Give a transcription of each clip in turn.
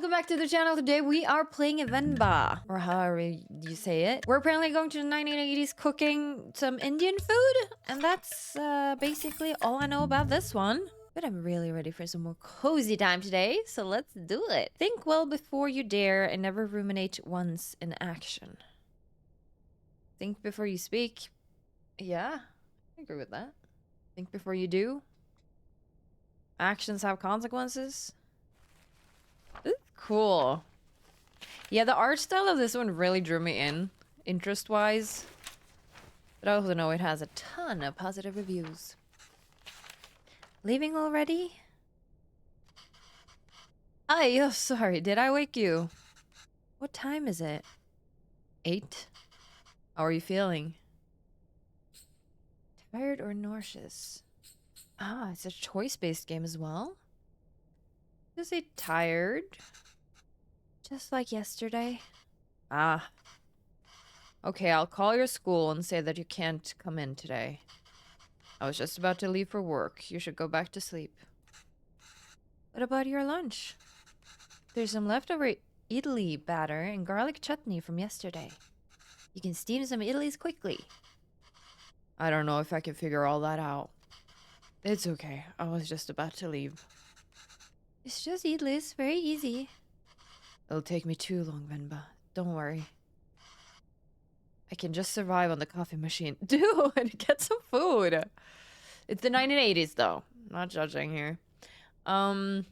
welcome back to the channel. Today we are playing Venba, or however you say it. We're apparently going to the 1980s cooking some Indian food, and that's basically all I know about this one. But I'm really ready for some more cozy time today, so let's do it. Think well before you dare and never ruminate once in action. Think before you speak. Yeah, I agree with that. Think before you do. Actions have consequences. This is cool. Yeah, the art style of this one really drew me in, interest-wise. But I also know it has a ton of positive reviews. Leaving already? Oh, sorry. Did I wake you? What time is it? 8? How are you feeling? Tired or nauseous? Ah, it's a choice-based game as well. Just say tired. Just like yesterday. Ah. Okay, I'll call your school and say that you can't come in today. I was just about to leave for work. You should go back to sleep. What about your lunch? There's some leftover idli batter and garlic chutney from yesterday. You can steam some idlis quickly. I don't know if I can figure all that out. It's okay. I was just about to leave. It's just idlis. Very easy. It'll take me too long, Venba. Don't worry. I can just survive on the coffee machine. Dude, get some food. It's the 1980s, though. Not judging here. I'm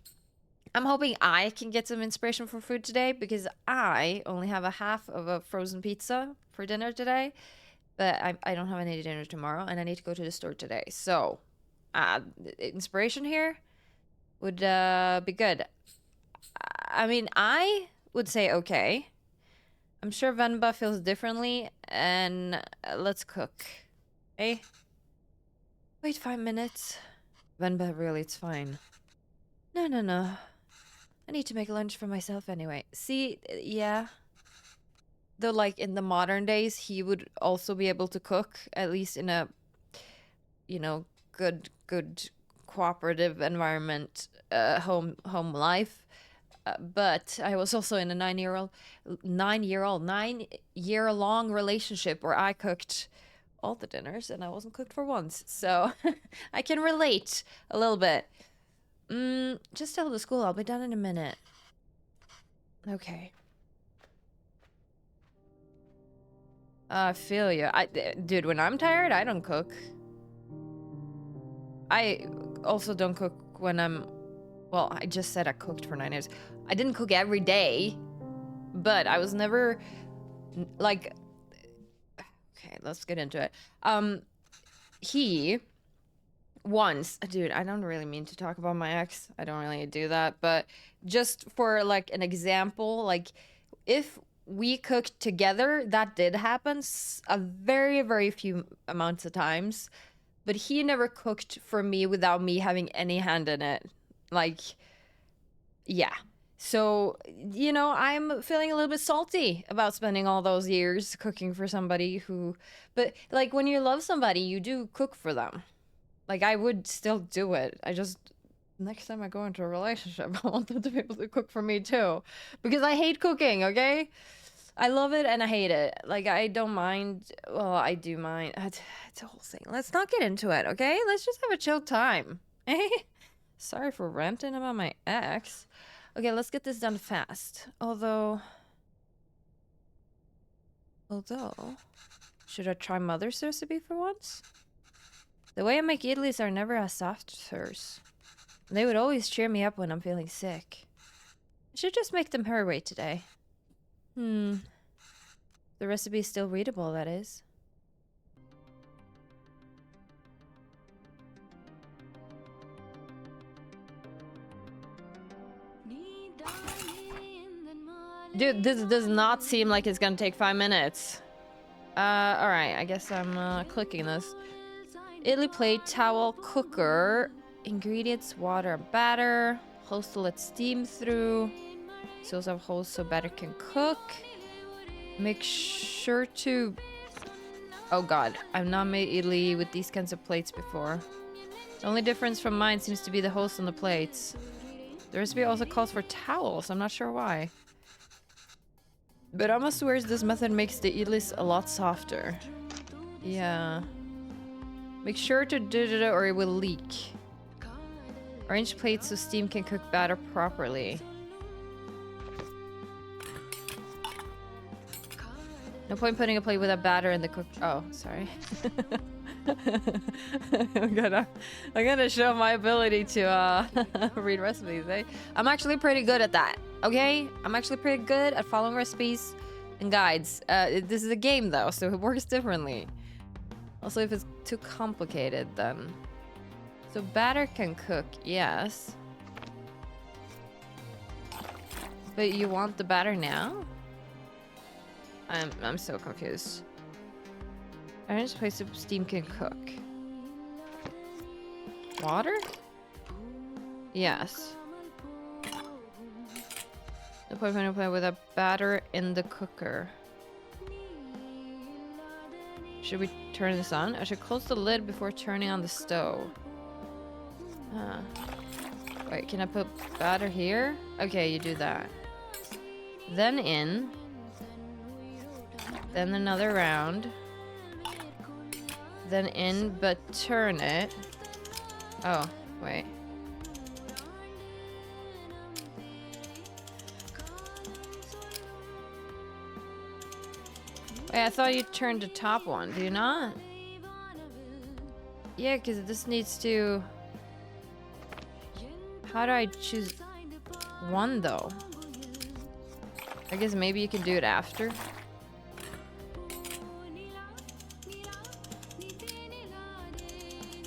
hoping I can get some inspiration for food today because I only have a half of a frozen pizza for dinner today. But I don't have any dinner tomorrow, and I need to go to the store today. So, inspiration here would be good. I mean, I would say okay. I'm sure Venba feels differently, and let's cook. Eh? Wait 5 minutes. Venba, really, it's fine. No. I need to make lunch for myself anyway. See, yeah. Though, like, in the modern days, he would also be able to cook, at least in a, you know, good cooperative environment, home life. But I was also in a 9-year-long relationship where I cooked all the dinners and I wasn't cooked for once. So I can relate a little bit. Just tell the school I'll be done in a minute. Okay. I feel you. Dude, when I'm tired, I don't cook. I also don't cook when I'm... Well, I just said I cooked for 9 years. I didn't cook every day, but I was never, like... Okay, let's get into it. He... Once... Dude, I don't really mean to talk about my ex. I don't really do that, but just for, like, an example, like, if we cooked together, that did happen a very, very few amounts of times, but he never cooked for me without me having any hand in it. Like, yeah. So, you know, I'm feeling a little bit salty about spending all those years cooking for somebody who... But, like, when you love somebody, you do cook for them. Like, I would still do it. I just... Next time I go into a relationship, I want them to be able to cook for me, too. Because I hate cooking, okay? I love it and I hate it. Like, I don't mind... Well, I do mind. It's a whole thing. Let's not get into it, okay? Let's just have a chill time. Eh? Sorry for ranting about my ex. Okay, let's get this done fast. Although, should I try Mother's recipe for once? The way I make idlis are never as soft as hers. They would always cheer me up when I'm feeling sick. I should just make them her way today. The recipe is still readable, that is. Dude, this does not seem like it's gonna take 5 minutes. Alright, I guess I'm clicking this. Idli plate, towel, cooker. Ingredients, water and batter. Hose to let steam through. So also have hose so batter can cook. Make sure to... Oh god, I've not made idli with these kinds of plates before. The only difference from mine seems to be the hose on the plates. The recipe also calls for towels. I'm not sure why. But Amma swears this method makes the idlis a lot softer. Yeah. Make sure to do it or it will leak. Arrange plates so steam can cook batter properly. No point putting a plate with a batter in the cook. Oh, sorry. I'm gonna show my ability to read recipes, eh? I'm actually pretty good at that, okay? I'm actually pretty good at following recipes and guides. This is a game though, so it works differently. Also, if it's too complicated, then... So batter can cook, yes. But you want the batter now? I'm so confused. Arrange place so steam can cook. Water? Yes. The point when you play with a batter in the cooker. Should we turn this on? I should close the lid before turning on the stove. Wait, can I put batter here? Okay, you do that. Then in. Then another round. Then in, but turn it. Oh, wait. Wait, I thought you turned the top one. Do you not? Yeah, because this needs to... How do I choose one, though? I guess maybe you can do it after.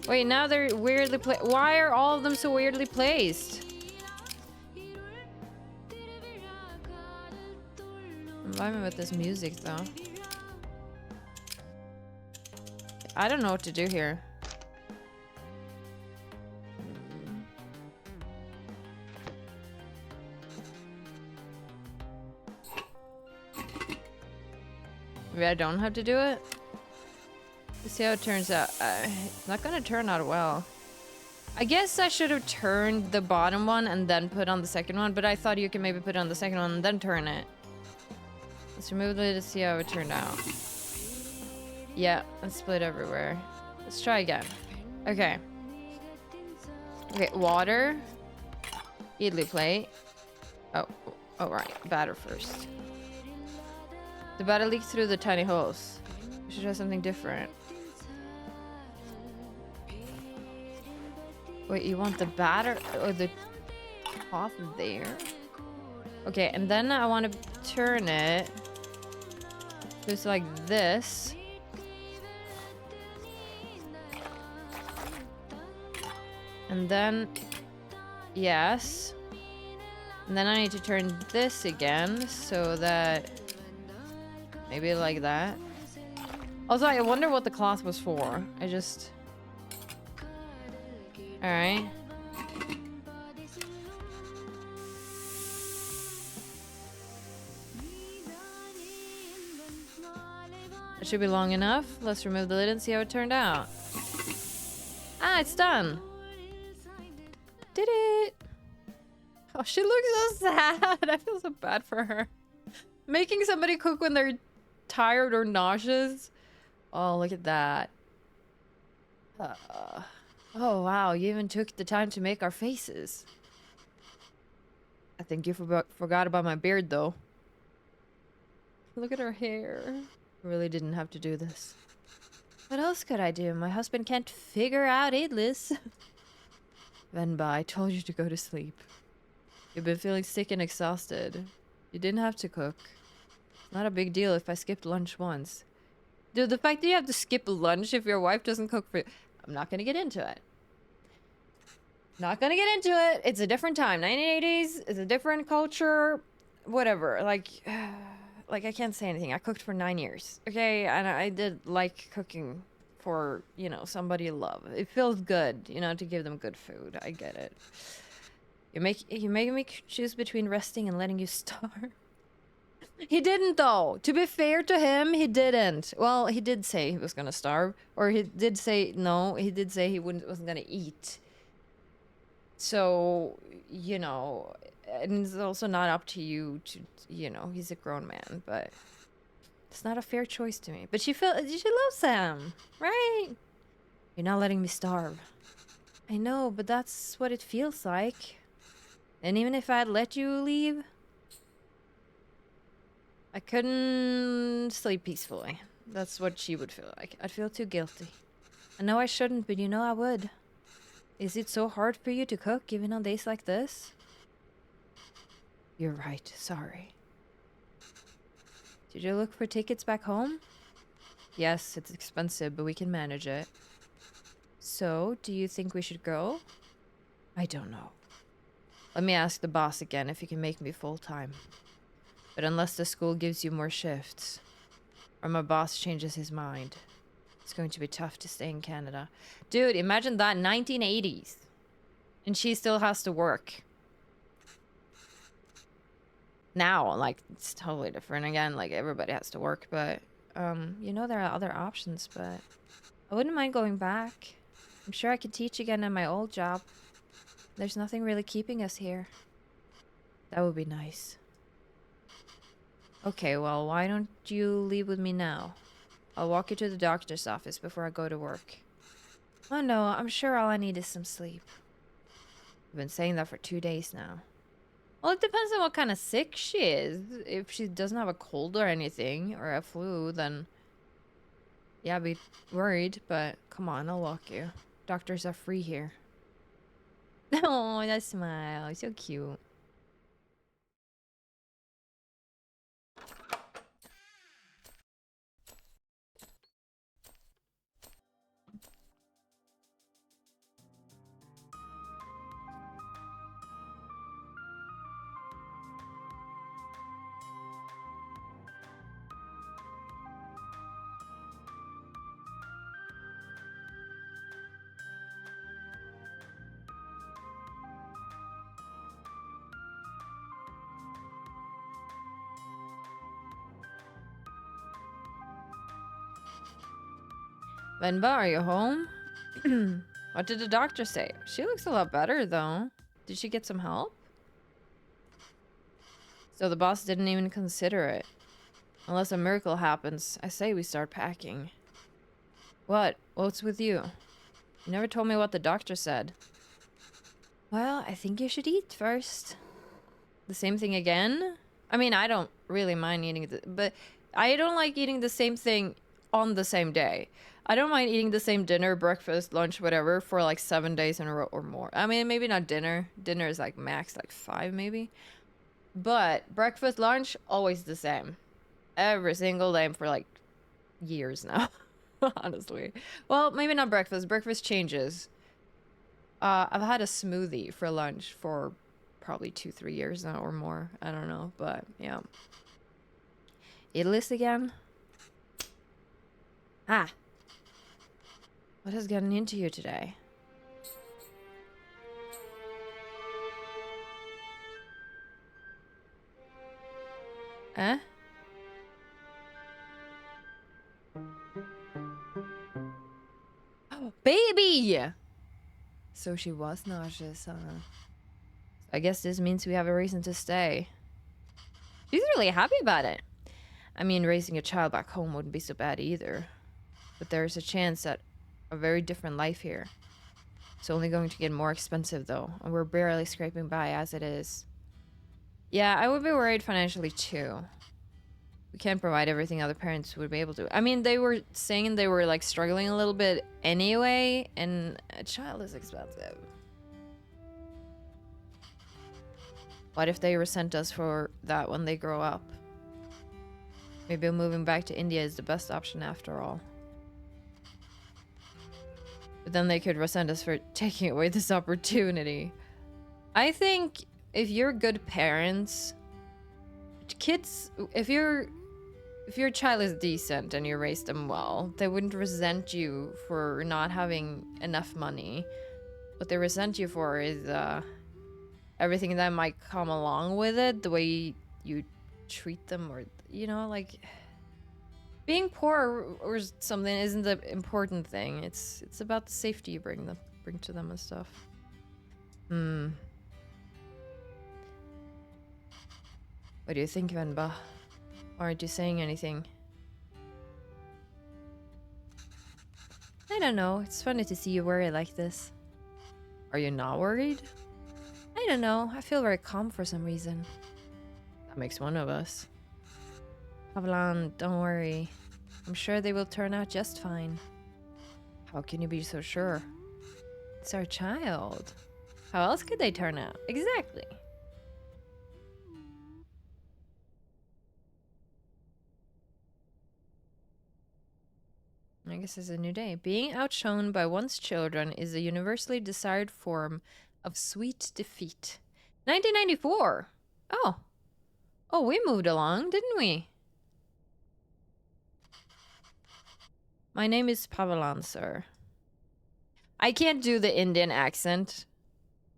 Wait, now they're weirdly placed. Why are all of them so weirdly placed? I'm vibing with this music, though. I don't know what to do here. Maybe I don't have to do it? Let's see how it turns out. It's not gonna turn out well. I guess I should have turned the bottom one and then put on the second one, but I thought you can maybe put on the second one and then turn it. Let's remove the lid to see how it turned out. Yeah, it's split everywhere. Let's try again. Okay. Okay, water. Idli plate. Oh, right. Batter first. The batter leaks through the tiny holes. We should try something different. Wait, you want the batter or the cloth there? Okay, and then I want to turn it just like this. And then, yes. And then I need to turn this again so that maybe like that. Also, I wonder what the cloth was for. I just... Alright. It should be long enough. Let's remove the lid and see how it turned out. Ah, it's done. Did it. Oh, she looks so sad. I feel so bad for her. Making somebody cook when they're tired or nauseous. Oh, look at that. Oh, wow. You even took the time to make our faces. I think you forgot about my beard, though. Look at her hair. I really didn't have to do this. What else could I do? My husband can't figure out idlis. Venba, I told you to go to sleep. You've been feeling sick and exhausted. You didn't have to cook. Not a big deal if I skipped lunch once. Dude, the fact that you have to skip lunch if your wife doesn't cook for you... I'm not gonna get into it. Not gonna get into it. It's a different time. 1980s. It's a different culture. Whatever. Like, I can't say anything. I cooked for 9 years. Okay? And I did like cooking for, you know, somebody you love. It feels good, you know, to give them good food. I get it. You make me choose between resting and letting you starve. He didn't, though. To be fair to him, he didn't. Well, he did say he was gonna starve. Or he did say, no, he did say he wasn't gonna eat. So, you know, and it's also not up to you to, you know, he's a grown man, but it's not a fair choice to me. But she loves him, right? You're not letting me starve. I know, but that's what it feels like. And even if I'd let you leave, I couldn't sleep peacefully. That's what she would feel like. I'd feel too guilty. I know I shouldn't, but you know I would. Is it so hard for you to cook even on days like this? You're right, sorry. Did you look for tickets back home? Yes, it's expensive, but we can manage it. So, do you think we should go? I don't know. Let me ask the boss again if he can make me full-time. But unless the school gives you more shifts, or my boss changes his mind, it's going to be tough to stay in Canada. Dude, imagine that, 1980s. And she still has to work. Now, like, it's totally different again. Like, everybody has to work, but, you know, there are other options, but I wouldn't mind going back. I'm sure I could teach again in my old job. There's nothing really keeping us here. That would be nice. Okay, well, why don't you leave with me now? I'll walk you to the doctor's office before I go to work. Oh no, I'm sure all I need is some sleep. I've been saying that for 2 days now. Well, it depends on what kind of sick she is. If she doesn't have a cold or anything, or a flu, then yeah, I'd be worried, but come on, I'll walk you. Doctors are free here. Oh, that smile, so cute. Venba, are you home? What did the doctor say? She looks a lot better, though. Did she get some help? So the boss didn't even consider it. Unless a miracle happens, I say we start packing. What? What's with you? You never told me what the doctor said. Well, I think you should eat first. The same thing again? I mean, I don't really mind eating but I don't like eating the same thing on the same day. I don't mind eating the same dinner, breakfast, lunch, whatever, for like 7 days in a row or more. I mean, maybe not dinner. Dinner is like max, like 5 maybe. But breakfast, lunch, always the same. Every single day for like years now, honestly. Well, maybe not breakfast. Breakfast changes. I've had a smoothie for lunch for probably 2-3 years now or more. I don't know, but yeah. Eat list again? Ah. What has gotten into you today? Eh? Oh, baby! So she was nauseous, huh? I guess this means we have a reason to stay. She's really happy about it. I mean, raising a child back home wouldn't be so bad either. But there's a chance at a very different life here. It's only going to get more expensive, though, and we're barely scraping by as it is. Yeah, I would be worried financially, too. We can't provide everything other parents would be able to. I mean, they were saying they were, like, struggling a little bit anyway, and a child is expensive. What if they resent us for that when they grow up? Maybe moving back to India is the best option after all. But then they could resent us for taking away this opportunity. I think if you're good parents, kids, if your child is decent and you raise them well, they wouldn't resent you for not having enough money. What they resent you for is everything that might come along with it, the way you treat them, or, you know, like, being poor or something isn't the important thing. It's about the safety you bring to them and stuff. Hmm. What do you think, Venba? Why aren't you saying anything? I don't know. It's funny to see you worry like this. Are you not worried? I don't know. I feel very calm for some reason. That makes one of us. Pavlan, don't worry. I'm sure they will turn out just fine. How can you be so sure? It's our child. How else could they turn out? Exactly. I guess it's a new day. Being outshone by one's children is a universally desired form of sweet defeat. 1994. Oh. Oh, we moved along, didn't we? My name is Pavalan, sir. I can't do the Indian accent.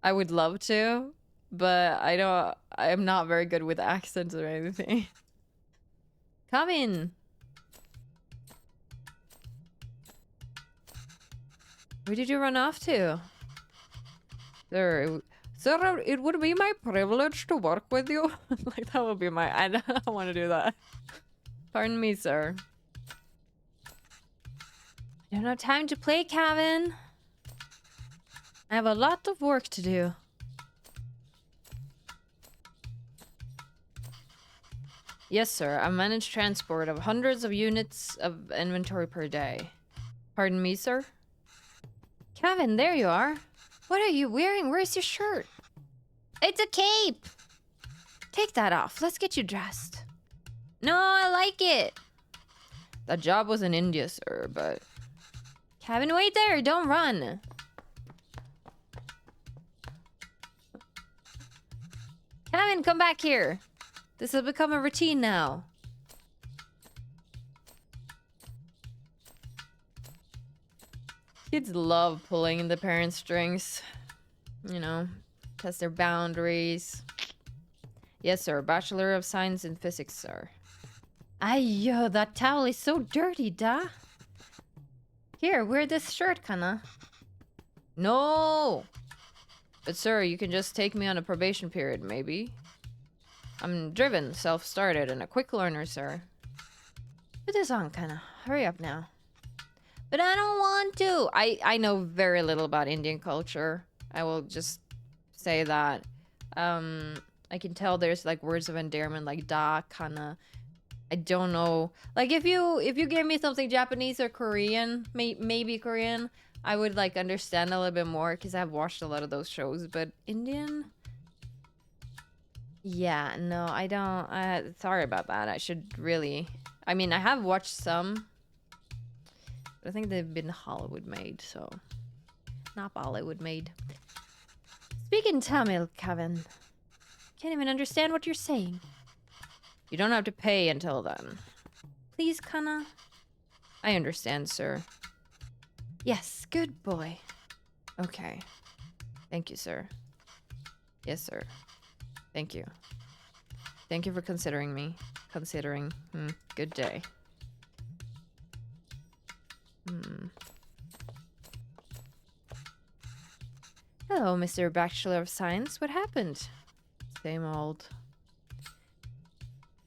I would love to, but I'm not very good with accents or anything. Come in. Where did you run off to? Sir, it would be my privilege to work with you. Like, that would be my... I don't want to do that. Pardon me, sir. I don't have time to play, Kevin. I have a lot of work to do. Yes, sir. I manage transport of hundreds of units of inventory per day. Pardon me, sir? Kevin, there you are. What are you wearing? Where's your shirt? It's a cape! Take that off. Let's get you dressed. No, I like it. That job was in India, sir, but... Kevin, wait there. Don't run. Kevin, come back here. This has become a routine now. Kids love pulling the parents' strings. You know, test their boundaries. Yes, sir. Bachelor of Science in Physics, sir. Ayo, that towel is so dirty, da. Here, wear this shirt, kinda. No! But sir, you can just take me on a probation period, maybe. I'm driven, self-started, and a quick learner, sir. Put this on, kinda. Hurry up now. But I don't want to. I know very little about Indian culture. I will just say that. I can tell there's like words of endearment like da, kana. I don't know. Like if you gave me something Japanese or Korean, maybe Korean, I would like understand a little bit more because I've watched a lot of those shows. But Indian, yeah, no, I don't. Sorry about that. I should really. I mean, I have watched some. I think they've been Hollywood made, so not Bollywood made. Speak in Tamil, Kevin. Can't even understand what you're saying. You don't have to pay until then. Please, Kana. I understand, sir. Yes, good boy. Okay. Thank you, sir. Yes, sir. Thank you. Thank you for considering me. Good day. Hello, Mr. Bachelor of Science. What happened? Same old.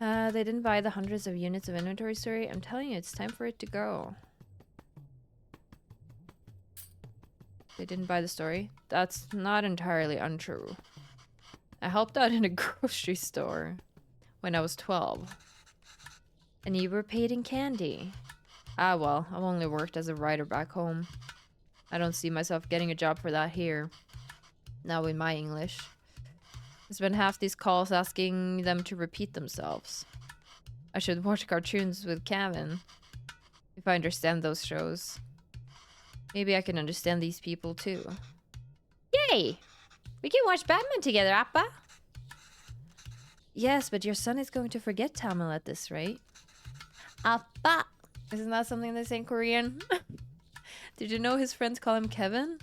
They didn't buy the hundreds of units of inventory, sir. I'm telling you, it's time for it to go. They didn't buy the story? That's not entirely untrue. I helped out in a grocery store when I was 12. And you were paid in candy. Ah, well, I've only worked as a writer back home. I don't see myself getting a job for that here. Now in my English. I spend half these calls asking them to repeat themselves. I should watch cartoons with Kevin. If I understand those shows. Maybe I can understand these people too. Yay! We can watch Batman together, Appa! Yes, but your son is going to forget Tamil at this rate. Appa! Isn't that something they say in Korean? Did you know his friends call him Kevin?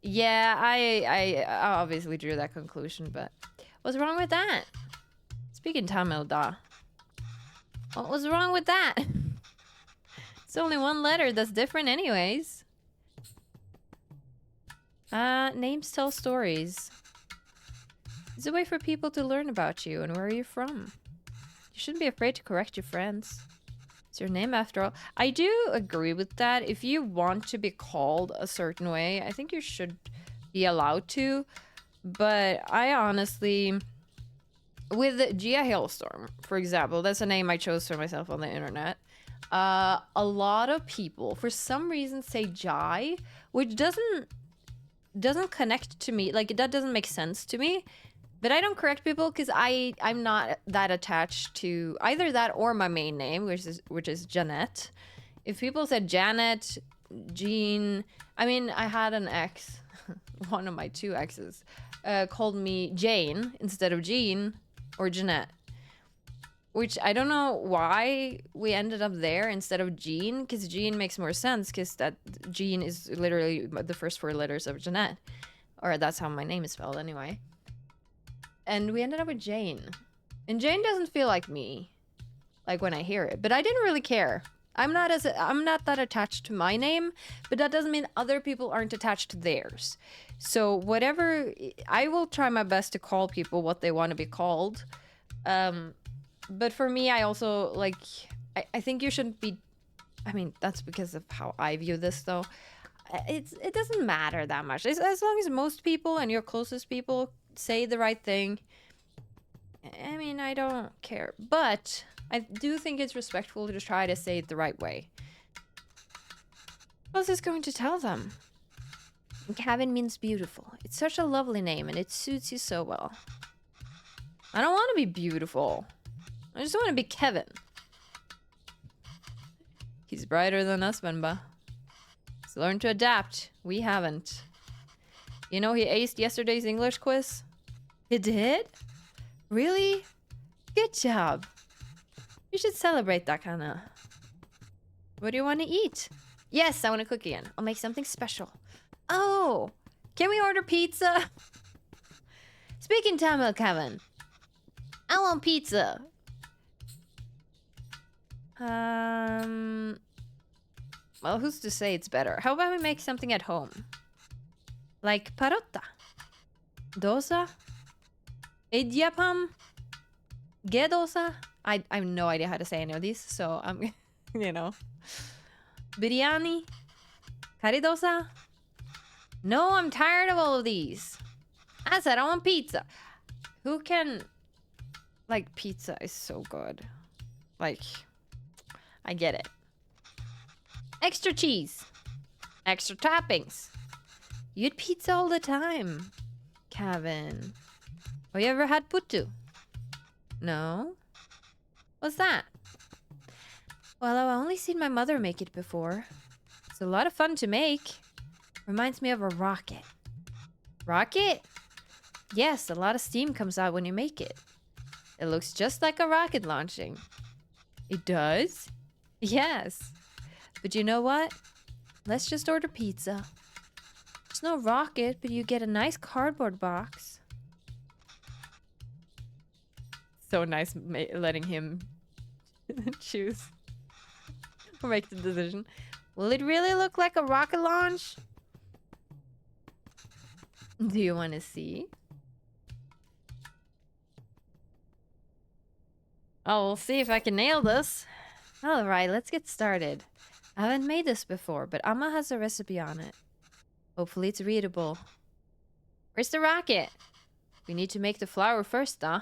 Yeah, I obviously drew that conclusion, but what's wrong with that? Speaking Tamil, da. What was wrong with that? It's only one letter that's different anyways. Names tell stories. It's a way for people to learn about you and where you're from. You shouldn't be afraid to correct your friends. It's your name after all. I do agree with that. If you want to be called a certain way, I think you should be allowed to. But I honestly... With Gia Hailstorm, for example, that's a name I chose for myself on the internet. A lot of people, for some reason, say Jai, which doesn't connect to me. Like, that doesn't make sense to me. But I don't correct people because I'm not that attached to either that or my main name, which is Jeanette. If people said Janet, Jean, I mean, I had an ex, one of my 2 exes, called me Jane instead of Jean or Jeanette. Which I don't know why we ended up there instead of Jean, because Jean makes more sense, because that Jean is literally the first 4 letters of Jeanette. Or that's how my name is spelled anyway. And we ended up with Jane. And Jane doesn't feel like me, like when I hear it. But I didn't really care. I'm not that attached to my name, but that doesn't mean other people aren't attached to theirs. So whatever, I will try my best to call people what they want to be called. But for me, I also, like, I think you shouldn't be... I mean, that's because of how I view this, though. It doesn't matter that much. As long as most people and your closest people say the right thing, I mean, I don't care. But I do think it's respectful to try to say it the right way. What else is going to tell them? Kevin means beautiful. It's such a lovely name, and it suits you so well. I don't want to be beautiful. I just want to be Kevin. He's brighter than us, Venba. He's learned to adapt. We haven't. You know, he aced yesterday's English quiz. He did? Really? Good job. You should celebrate that, kinda. What do you want to eat? Yes, I want to cook again. I'll make something special. Oh, can we order pizza? Speaking Tamil, Kevin. I want pizza. Well, who's to say it's better? How about we make something at home? Like parotta, dosa, idiyappam, gedosa. I have no idea how to say any of these, so I'm, you know. Biryani, karidosa. No, I'm tired of all of these. I said I want pizza. Who can... Like, pizza is so good. Like, I get it. Extra cheese. Extra toppings. You eat pizza all the time, Kevin. Have you ever had puttu? No? What's that? Well, I've only seen my mother make it before. It's a lot of fun to make. Reminds me of a rocket. Rocket? Yes, a lot of steam comes out when you make it. It looks just like a rocket launching. It does? Yes. But you know what? Let's just order pizza. There's no rocket, but you get a nice cardboard box. So nice letting him choose. Or make the decision. Will it really look like a rocket launch? Do you want to see? Oh, we'll see if I can nail this. Alright, let's get started. I haven't made this before, but Amma has a recipe on it. Hopefully it's readable. Where's the rocket? We need to make the flour first, huh?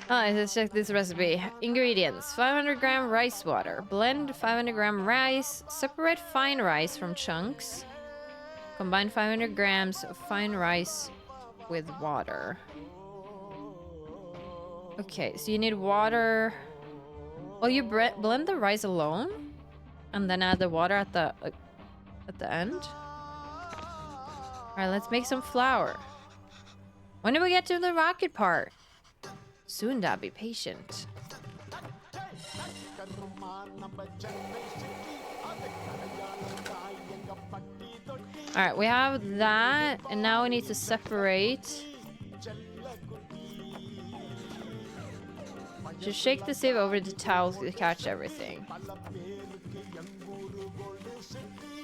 Let's check this recipe. Ingredients: 500-gram rice water. Blend 500-gram rice. Separate fine rice from chunks. Combine 500 grams of fine rice with water. Okay, so you need water. Oh, you blend the rice alone? And then add the water at the end? Alright, let's make some flour. When do we get to the rocket part? Soon, Dad, be patient. Alright, we have that, and now we need to separate To shake the sieve over the towel to catch everything.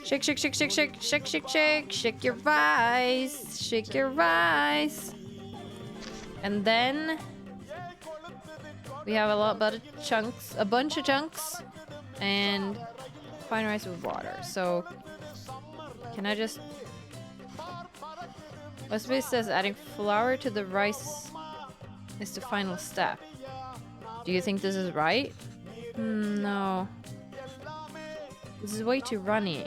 Shake, shake, shake, shake, shake, shake, shake, shake, shake your rice, shake your rice. And then we have a bunch of chunks, and fine rice with water. So can I just... Recipe says adding flour to the rice is the final step. Do you think this is right? No. This is way too runny.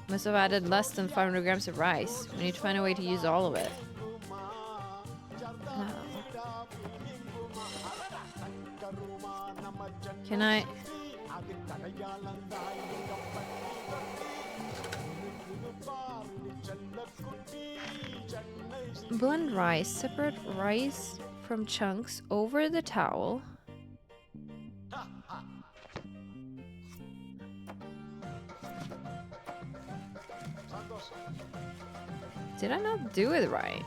Must have added less than 500 grams of rice. We need to find a way to use all of it. Oh. Can I... Blend rice. Separate rice from chunks over the towel. Did I not do it right?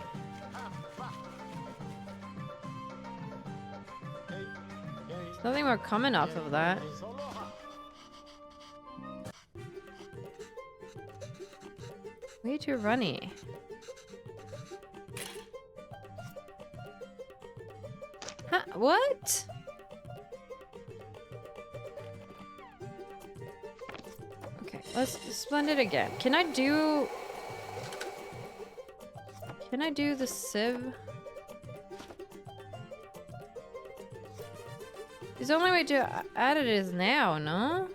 There's nothing more coming off of that. Way too runny. Huh? What? Okay, let's blend it again. Can I do the sieve? The only way to add it is now, no?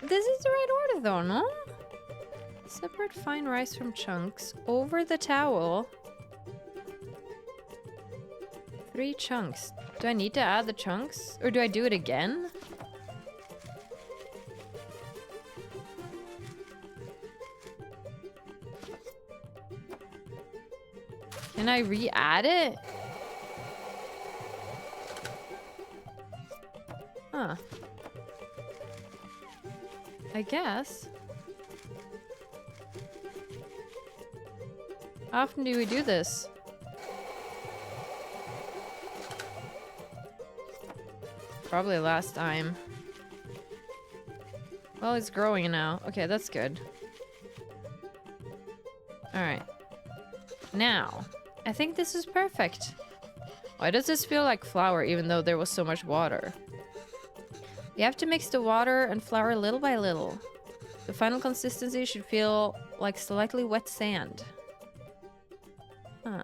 This is the right order though, no? Separate fine rice from chunks over the towel. 3 chunks. Do I need to add the chunks? Or do I do it again? Can I re-add it? Huh. I guess. How often do we do this? Probably last time. Well, it's growing now. Okay, that's good. Alright. Now, I think this is perfect. Why does this feel like flour even though there was so much water? You have to mix the water and flour little by little. The final consistency should feel like slightly wet sand. Huh.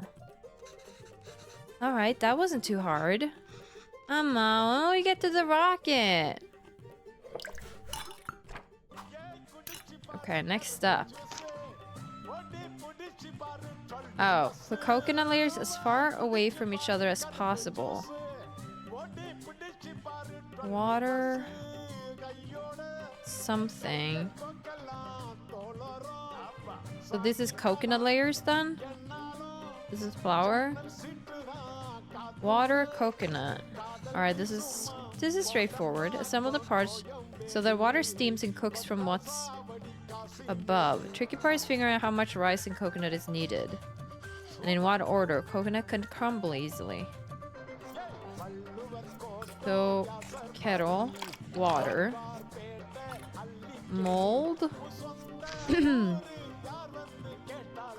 Alright, that wasn't too hard. When we get to the rocket? Okay, next up. Oh, put coconut layers as far away from each other as possible. Water... something. So this is coconut layers then? This is flour? Water, coconut. Alright, this is straightforward. Assemble the parts so that water steams and cooks from what's above. Tricky part is figuring out how much rice and coconut is needed. And in what order. Coconut can crumble easily. So, kettle, water, mold,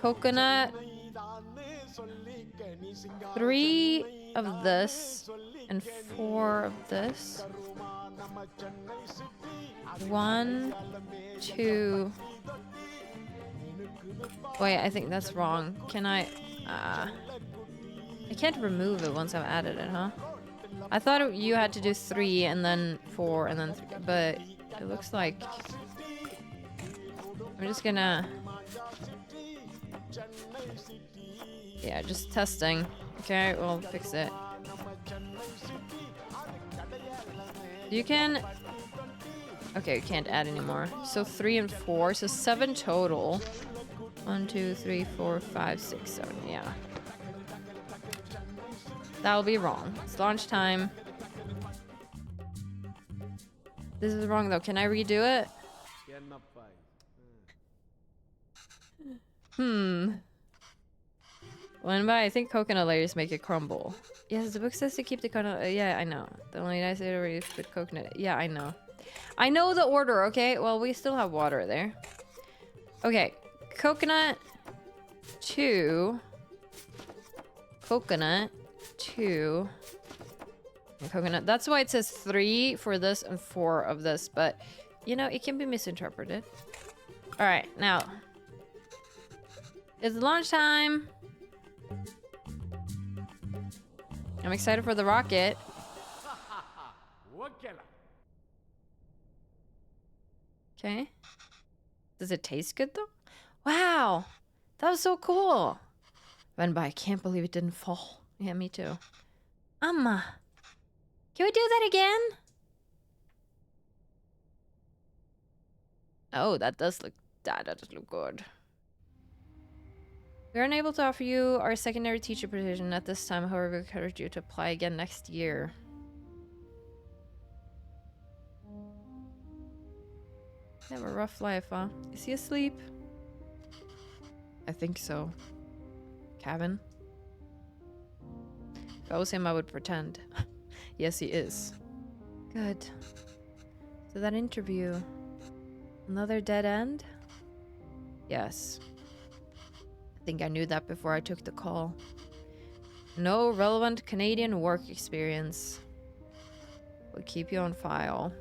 coconut, 3 of this and 4 of this. 1, 2. Wait, I think that's wrong. Can I can't remove it once I've added it, huh? I thought you had to do 3 and then 4 and then 3, but it looks like I'm just gonna... Yeah, just testing. Okay, we'll fix it. You can... Okay, you can't add anymore. So 3 and 4, so 7 total. 1, 2, 3, 4, 5, 6, 7, yeah. That'll be wrong. It's launch time. This is wrong though. Can I redo it? Venba, I think coconut layers make it crumble. Yes, the book says to keep the coconut. Yeah, I know. The only nice way to put coconut. Yeah, I know. I know the order, okay? Well, we still have water there. Okay. Coconut 2. Coconut 2. And coconut. That's why it says 3 for this and 4 of this, but you know, it can be misinterpreted. Alright, now. It's lunchtime. I'm excited for the rocket. Okay. Does it taste good though? Wow! That was so cool! Venba, I can't believe it didn't fall. Yeah, me too. Amma! Can we do that again? Oh, that does look good. We are unable to offer you our secondary teacher position at this time, however, we encourage you to apply again next year. You have a rough life, huh? Is he asleep? I think so. Kevin? If I was him, I would pretend. Yes, he is. Good. So that interview. Another dead end? Yes. I think I knew that before I took the call. No relevant Canadian work experience. We'll keep you on file.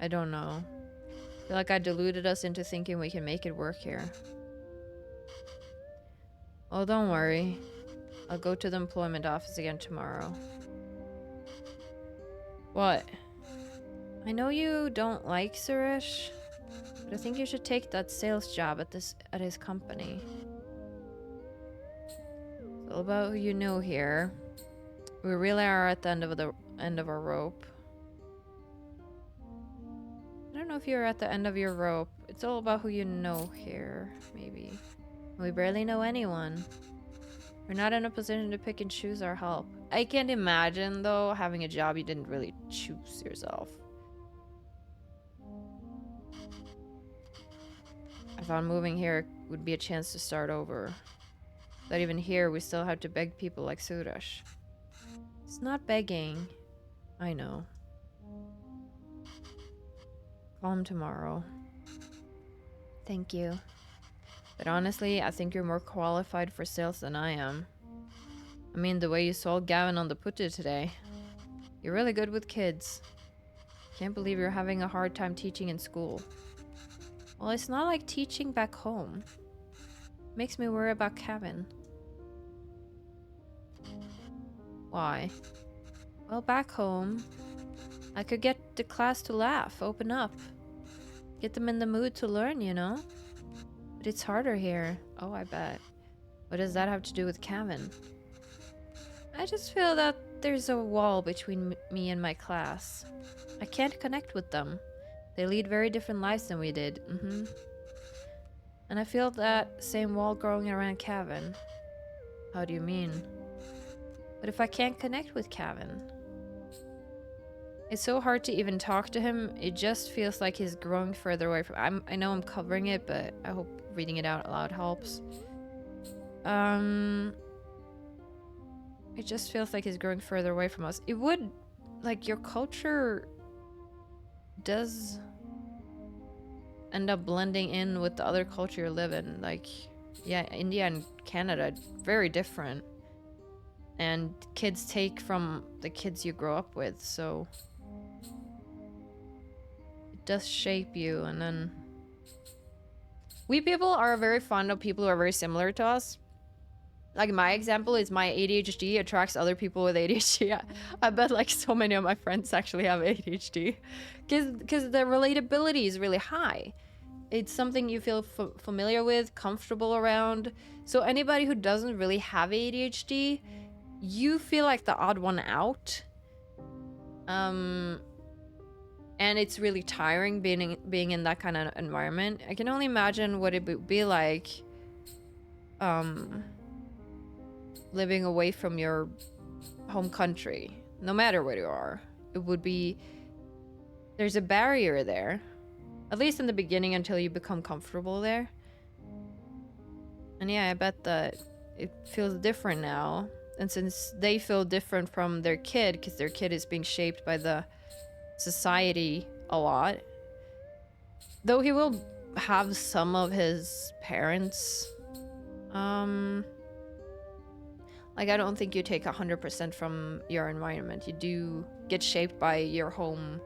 I don't know. I feel like I deluded us into thinking we can make it work here. Oh, don't worry. I'll go to the employment office again tomorrow. What? I know you don't like Suresh, but I think you should take that sales job at his company. It's all about who you know here. We really are at the end of our rope. I don't know if you're at the end of your rope. It's all about who you know here, maybe. We barely know anyone. We're not in a position to pick and choose our help. I can't imagine, though, having a job you didn't really choose yourself. I thought moving here would be a chance to start over. But even here, we still have to beg people like Suresh. It's not begging. I know. Call him tomorrow. Thank you. But honestly, I think you're more qualified for sales than I am. I mean, the way you sold Gavin on the putty today. You're really good with kids. Can't believe you're having a hard time teaching in school. Well, it's not like teaching back home. Makes me worry about Kevin. Why? Well, back home, I could get the class to laugh, open up. Get them in the mood to learn, you know? But it's harder here. Oh, I bet. What does that have to do with Kevin? I just feel that there's a wall between me and my class. I can't connect with them. They lead very different lives than we did. And I feel that same wall growing around Kevin. How do you mean? But if I can't connect with Kevin? It's so hard to even talk to him. It just feels like he's growing further away from... I know I'm covering it, but I hope reading it out loud helps. It just feels like he's growing further away from us. It would... Like, your culture does end up blending in with the other culture you live in. Like, yeah, India and Canada, very different. And kids take from the kids you grow up with, so... It does shape you, and then... We people are very fond of people who are very similar to us. Like, my example is my ADHD attracts other people with ADHD. I bet, like, so many of my friends actually have ADHD. Because the relatability is really high. It's something you feel familiar with, comfortable around. So anybody who doesn't really have ADHD, you feel like the odd one out. And it's really tiring being in that kind of environment. I can only imagine what it would be like living away from your home country. No matter where you are, it would be... There's a barrier there. At least in the beginning, until you become comfortable there. And yeah, I bet that it feels different now. And since they feel different from their kid, because their kid is being shaped by the society a lot, though he will have some of his parents, like I don't think you take 100% from your environment. You do get shaped by your home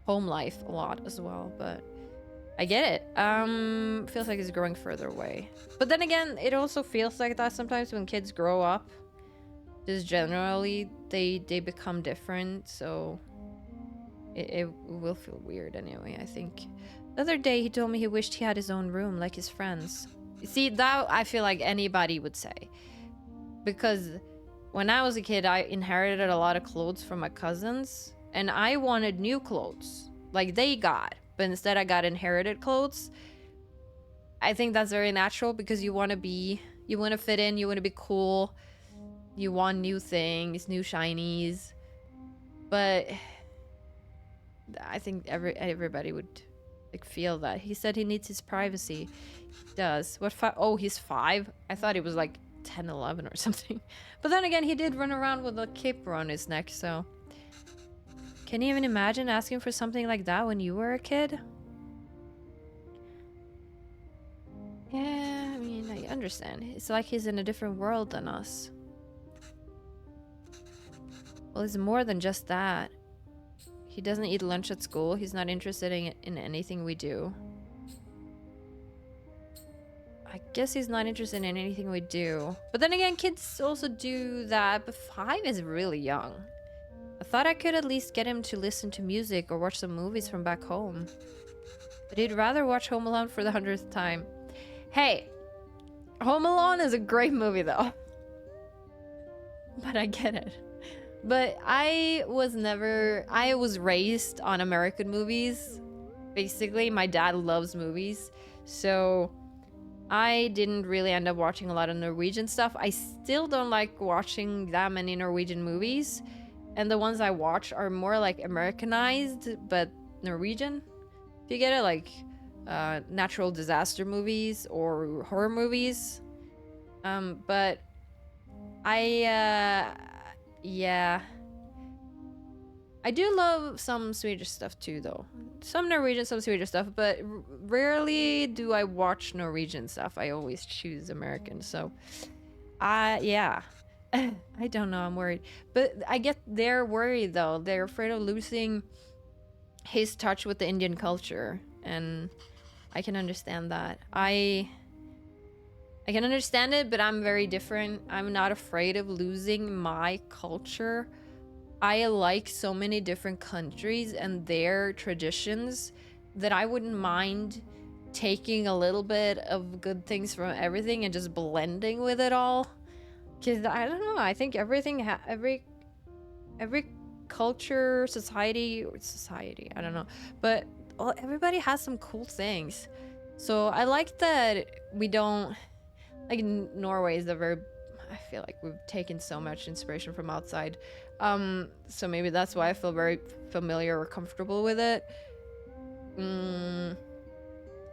life a lot as well, but I get it. Feels like it's growing further away. But then again, it also feels like that sometimes when kids grow up. Just generally, they become different, so it will feel weird anyway, I think. The other day, he told me he wished he had his own room, like his friends. You see, that I feel like anybody would say. Because when I was a kid, I inherited a lot of clothes from my cousins, and I wanted new clothes, like they got. But instead, I got inherited clothes. I think that's very natural because you want to fit in, you want to be cool. You want new things, new shinies. But I think everybody would like feel that. He said he needs his privacy. He does. What oh, he's 5? I thought he was like 10, 11 or something. But then again, he did run around with a cape around his neck, so can you even imagine asking for something like that when you were a kid? Yeah, I mean, I understand. It's like he's in a different world than us. Well, it's more than just that. He doesn't eat lunch at school. He's not interested in anything we do. I guess he's not interested in anything we do. But then again, kids also do that. But 5 is really young. I thought I could at least get him to listen to music or watch some movies from back home. But he'd rather watch Home Alone for the 100th time. Hey, Home Alone is a great movie though. But I get it. But I was raised on American movies. Basically, my dad loves movies. So I didn't really end up watching a lot of Norwegian stuff. I still don't like watching that many Norwegian movies. And the ones I watch are more like Americanized, but Norwegian. If you get it, like natural disaster movies or horror movies. But yeah. I do love some Swedish stuff too, though. Some Norwegian, some Swedish stuff, but rarely do I watch Norwegian stuff. I always choose American, so... yeah. I don't know, I'm worried. But I get they're worried, though. They're afraid of losing his touch with the Indian culture, and I can understand that. I can understand it, but I'm very different. I'm not afraid of losing my culture. I like so many different countries and their traditions that I wouldn't mind taking a little bit of good things from everything and just blending with it all. Because I don't know, I think everything, every culture, society, I don't know. But everybody has some cool things. So I like that we don't... Like, Norway is a very... I feel like we've taken so much inspiration from outside. So maybe that's why I feel very familiar or comfortable with it.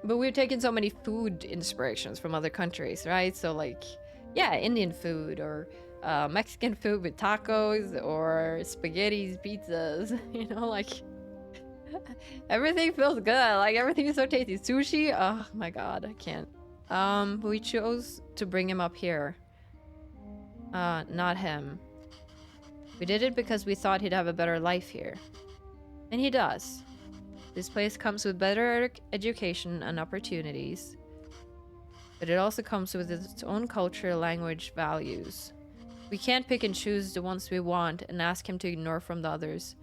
But we've taken so many food inspirations from other countries, right? So like, yeah, Indian food or Mexican food with tacos or spaghettis, pizzas, you know, like everything feels good. Like everything is so tasty. Sushi, oh my god, I can't. But we chose to bring him up here. Not him. We did it because we thought he'd have a better life here. And he does. This place comes with better education and opportunities. But it also comes with its own culture, language, values. We can't pick and choose the ones we want and ask him to ignore from the others.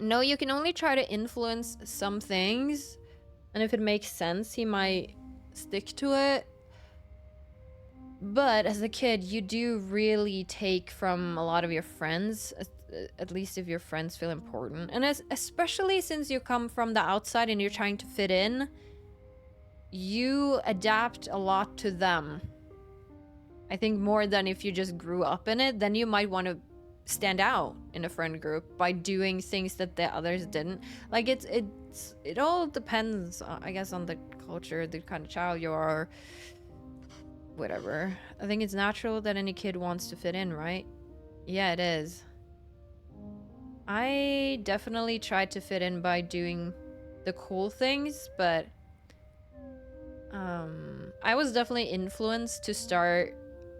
No, you can only try to influence some things. And if it makes sense, he might stick to it. But as a kid, you do really take from a lot of your friends, at least if your friends feel important. And especially since you come from the outside and you're trying to fit in, you adapt a lot to them. I think more than if you just grew up in it, then you might want to stand out in a friend group by doing things that the others didn't. Like it all depends, I guess, on the culture, the kind of child you are. Whatever. I think it's natural that any kid wants to fit in, right? Yeah, it is. I definitely tried to fit in by doing the cool things, but I was definitely influenced to start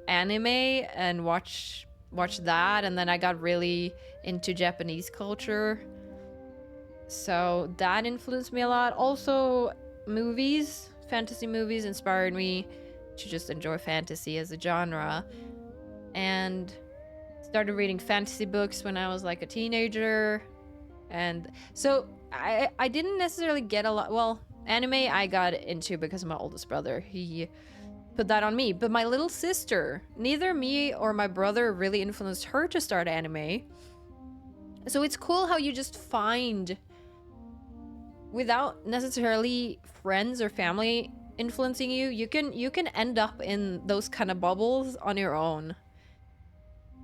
anime and watch that, and then I got really into Japanese culture. So that influenced me a lot. Also, movies, fantasy movies inspired me to just enjoy fantasy as a genre. And started reading fantasy books when I was like a teenager. And so I didn't necessarily get a lot. Well, anime I got into because of my oldest brother. He put that on me. But my little sister, neither me or my brother really influenced her to start anime. So it's cool how you just find, without necessarily friends or family influencing you, you can end up in those kind of bubbles on your own.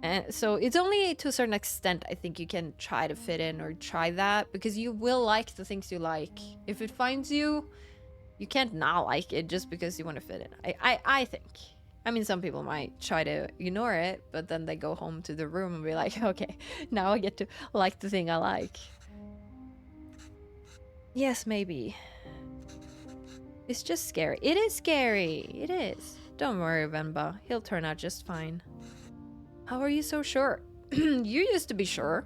And so it's only to a certain extent I think you can try to fit in or try that, because you will like the things you like. If it finds you, you can't not like it just because you want to fit in. I think. I mean, some people might try to ignore it, but then they go home to the room and be like, okay, now I get to like the thing I like. Yes, maybe. It's just scary. It is scary. It is. Don't worry, Venba. He'll turn out just fine. How are you so sure? You used to be sure.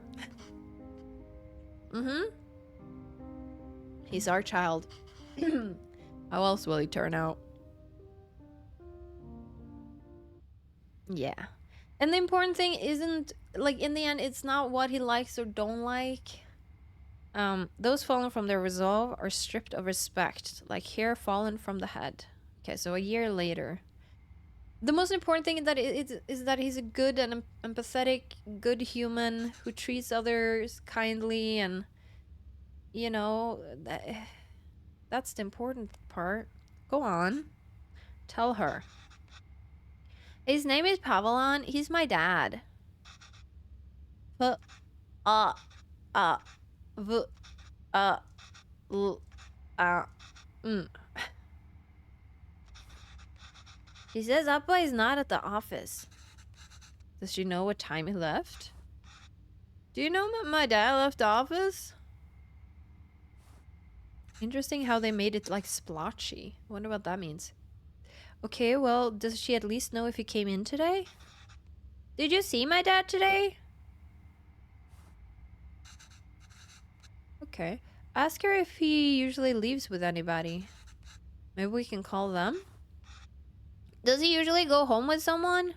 He's our child. How else will he turn out? Yeah. And the important thing isn't, like, in the end, it's not what he likes or don't like. Those fallen from their resolve are stripped of respect, like hair fallen from the head. Okay, so a year later. The most important thing is that he's a good and empathetic, good human who treats others kindly, and, you know, that's the important part. Go on. Tell her. His name is Pavelon. He's my dad. Uh, uh, uh, v, l, mm. She says Appa is not at the office. Does she know what time he left? Do you know that my dad left the office? Interesting how they made it like splotchy. Wonder what that means. Okay, well, does she at least know if he came in today? Did you see my dad today? Okay. Ask her if he usually leaves with anybody. Maybe we can call them. Does he usually go home with someone?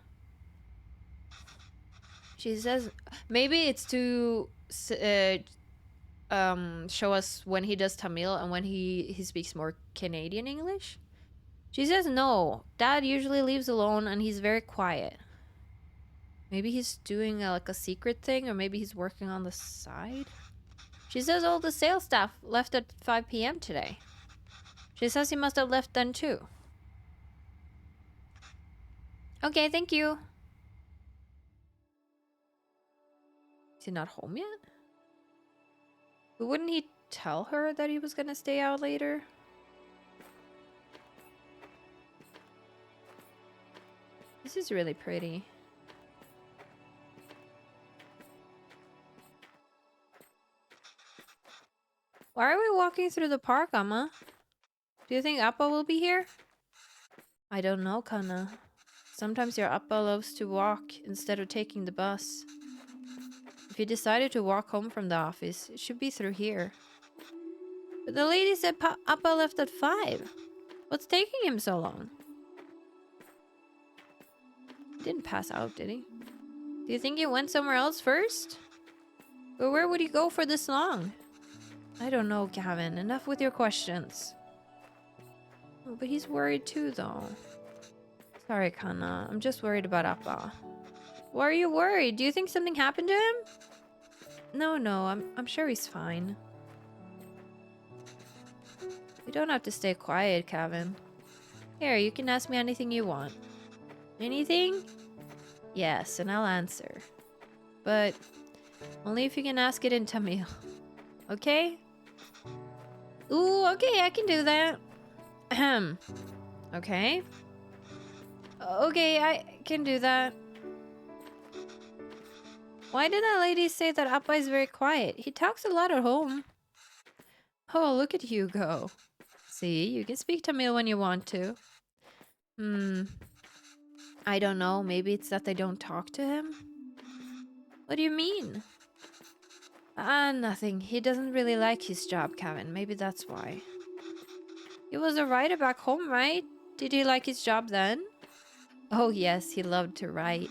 She says maybe it's to show us when he does Tamil and when he speaks more Canadian English. She says no. Dad usually leaves alone and he's very quiet. Maybe he's doing like a secret thing, or maybe he's working on the side. She says all the sales staff left at 5 p.m. today. She says he must have left then too. Okay, thank you. Is he not home yet? But wouldn't he tell her that he was gonna stay out later? This is really pretty. Why are we walking through the park, Amma? Do you think Appa will be here? I don't know, Kana. Sometimes your Appa loves to walk instead of taking the bus. If you decided to walk home from the office, it should be through here. But the lady said Appa left at 5. What's taking him so long? He didn't pass out, did he? Do you think he went somewhere else first? But where would he go for this long? I don't know, Gavin. Enough with your questions. Oh, but he's worried too, though. Sorry, Kana. I'm just worried about Appa. Why are you worried? Do you think something happened to him? No, I'm sure he's fine. You don't have to stay quiet, Gavin. Here, you can ask me anything you want. Anything? Yes, and I'll answer. But only if you can ask it in Tamil. Okay? Ooh, okay, I can do that. Ahem. Okay. Okay, I can do that. Why did that lady say that Appa is very quiet? He talks a lot at home. Oh, look at you go. See, you can speak Tamil when you want to. I don't know. Maybe it's that they don't talk to him? What do you mean? Nothing. He doesn't really like his job, Kevin. Maybe that's why. He was a writer back home, right? Did he like his job then? Oh, yes, he loved to write.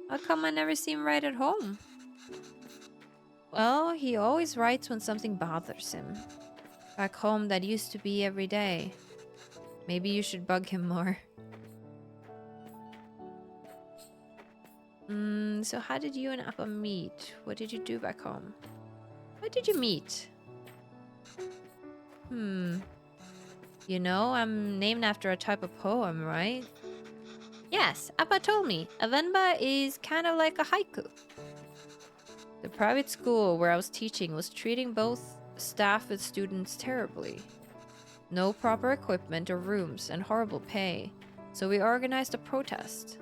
How come I never see him write at home? Well, he always writes when something bothers him. Back home, that used to be every day. Maybe you should bug him more. So how did you and Appa meet? What did you do back home? Why did you meet? You know, I'm named after a type of poem, right? Yes, Appa told me. A Venba is kind of like a haiku. The private school where I was teaching was treating both staff and students terribly. No proper equipment or rooms and horrible pay. So we organized a protest.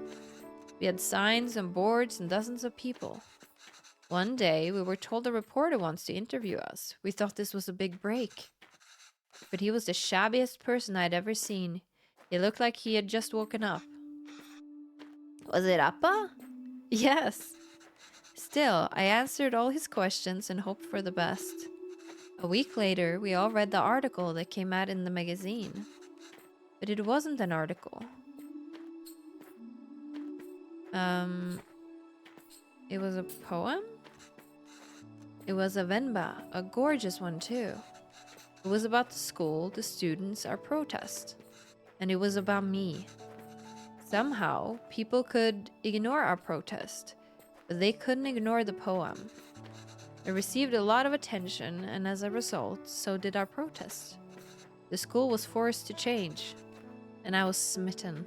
We had signs and boards and dozens of people. One day, we were told a reporter wants to interview us. We thought this was a big break. But he was the shabbiest person I'd ever seen. He looked like he had just woken up. Was it Appa? Yes. Still, I answered all his questions and hoped for the best. A week later, we all read the article that came out in the magazine. But it wasn't an article. It was a poem? It was a Venba, a gorgeous one too. It was about the school, the students, our protest. And it was about me. Somehow, people could ignore our protest, but they couldn't ignore the poem. It received a lot of attention, and as a result, so did our protest. The school was forced to change, and I was smitten.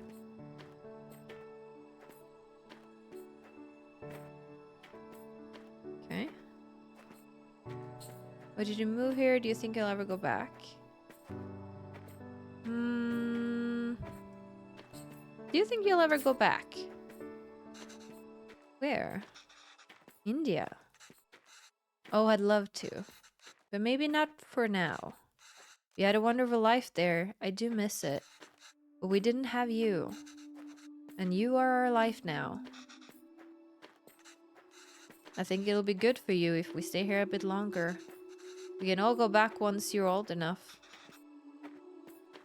Okay. Why did you move here? Do you think you'll ever go back? Do you think you'll ever go back? Where? India. Oh, I'd love to. But maybe not for now. We had a wonderful life there. I do miss it. But we didn't have you. And you are our life now. I think it'll be good for you if we stay here a bit longer. We can all go back once you're old enough.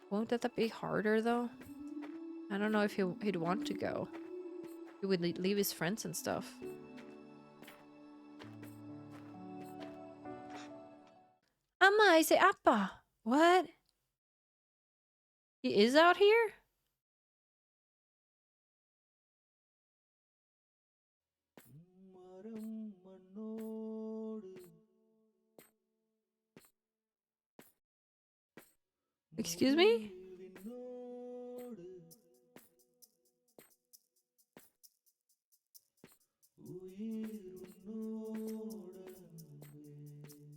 Won't that be harder, though? I don't know if he'd want to go. He would leave his friends and stuff. Amma, I say Appa. What? He is out here? Excuse me?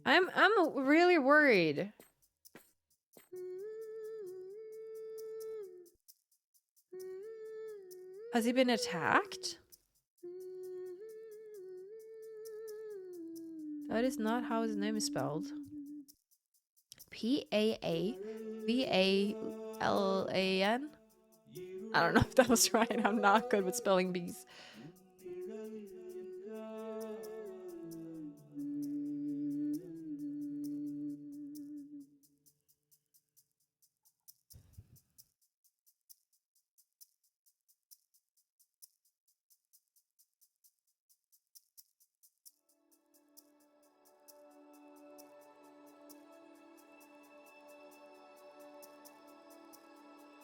I'm really worried. Has he been attacked? That is not how his name is spelled. Paavallan? I don't know if that was right. I'm not good with spelling bees.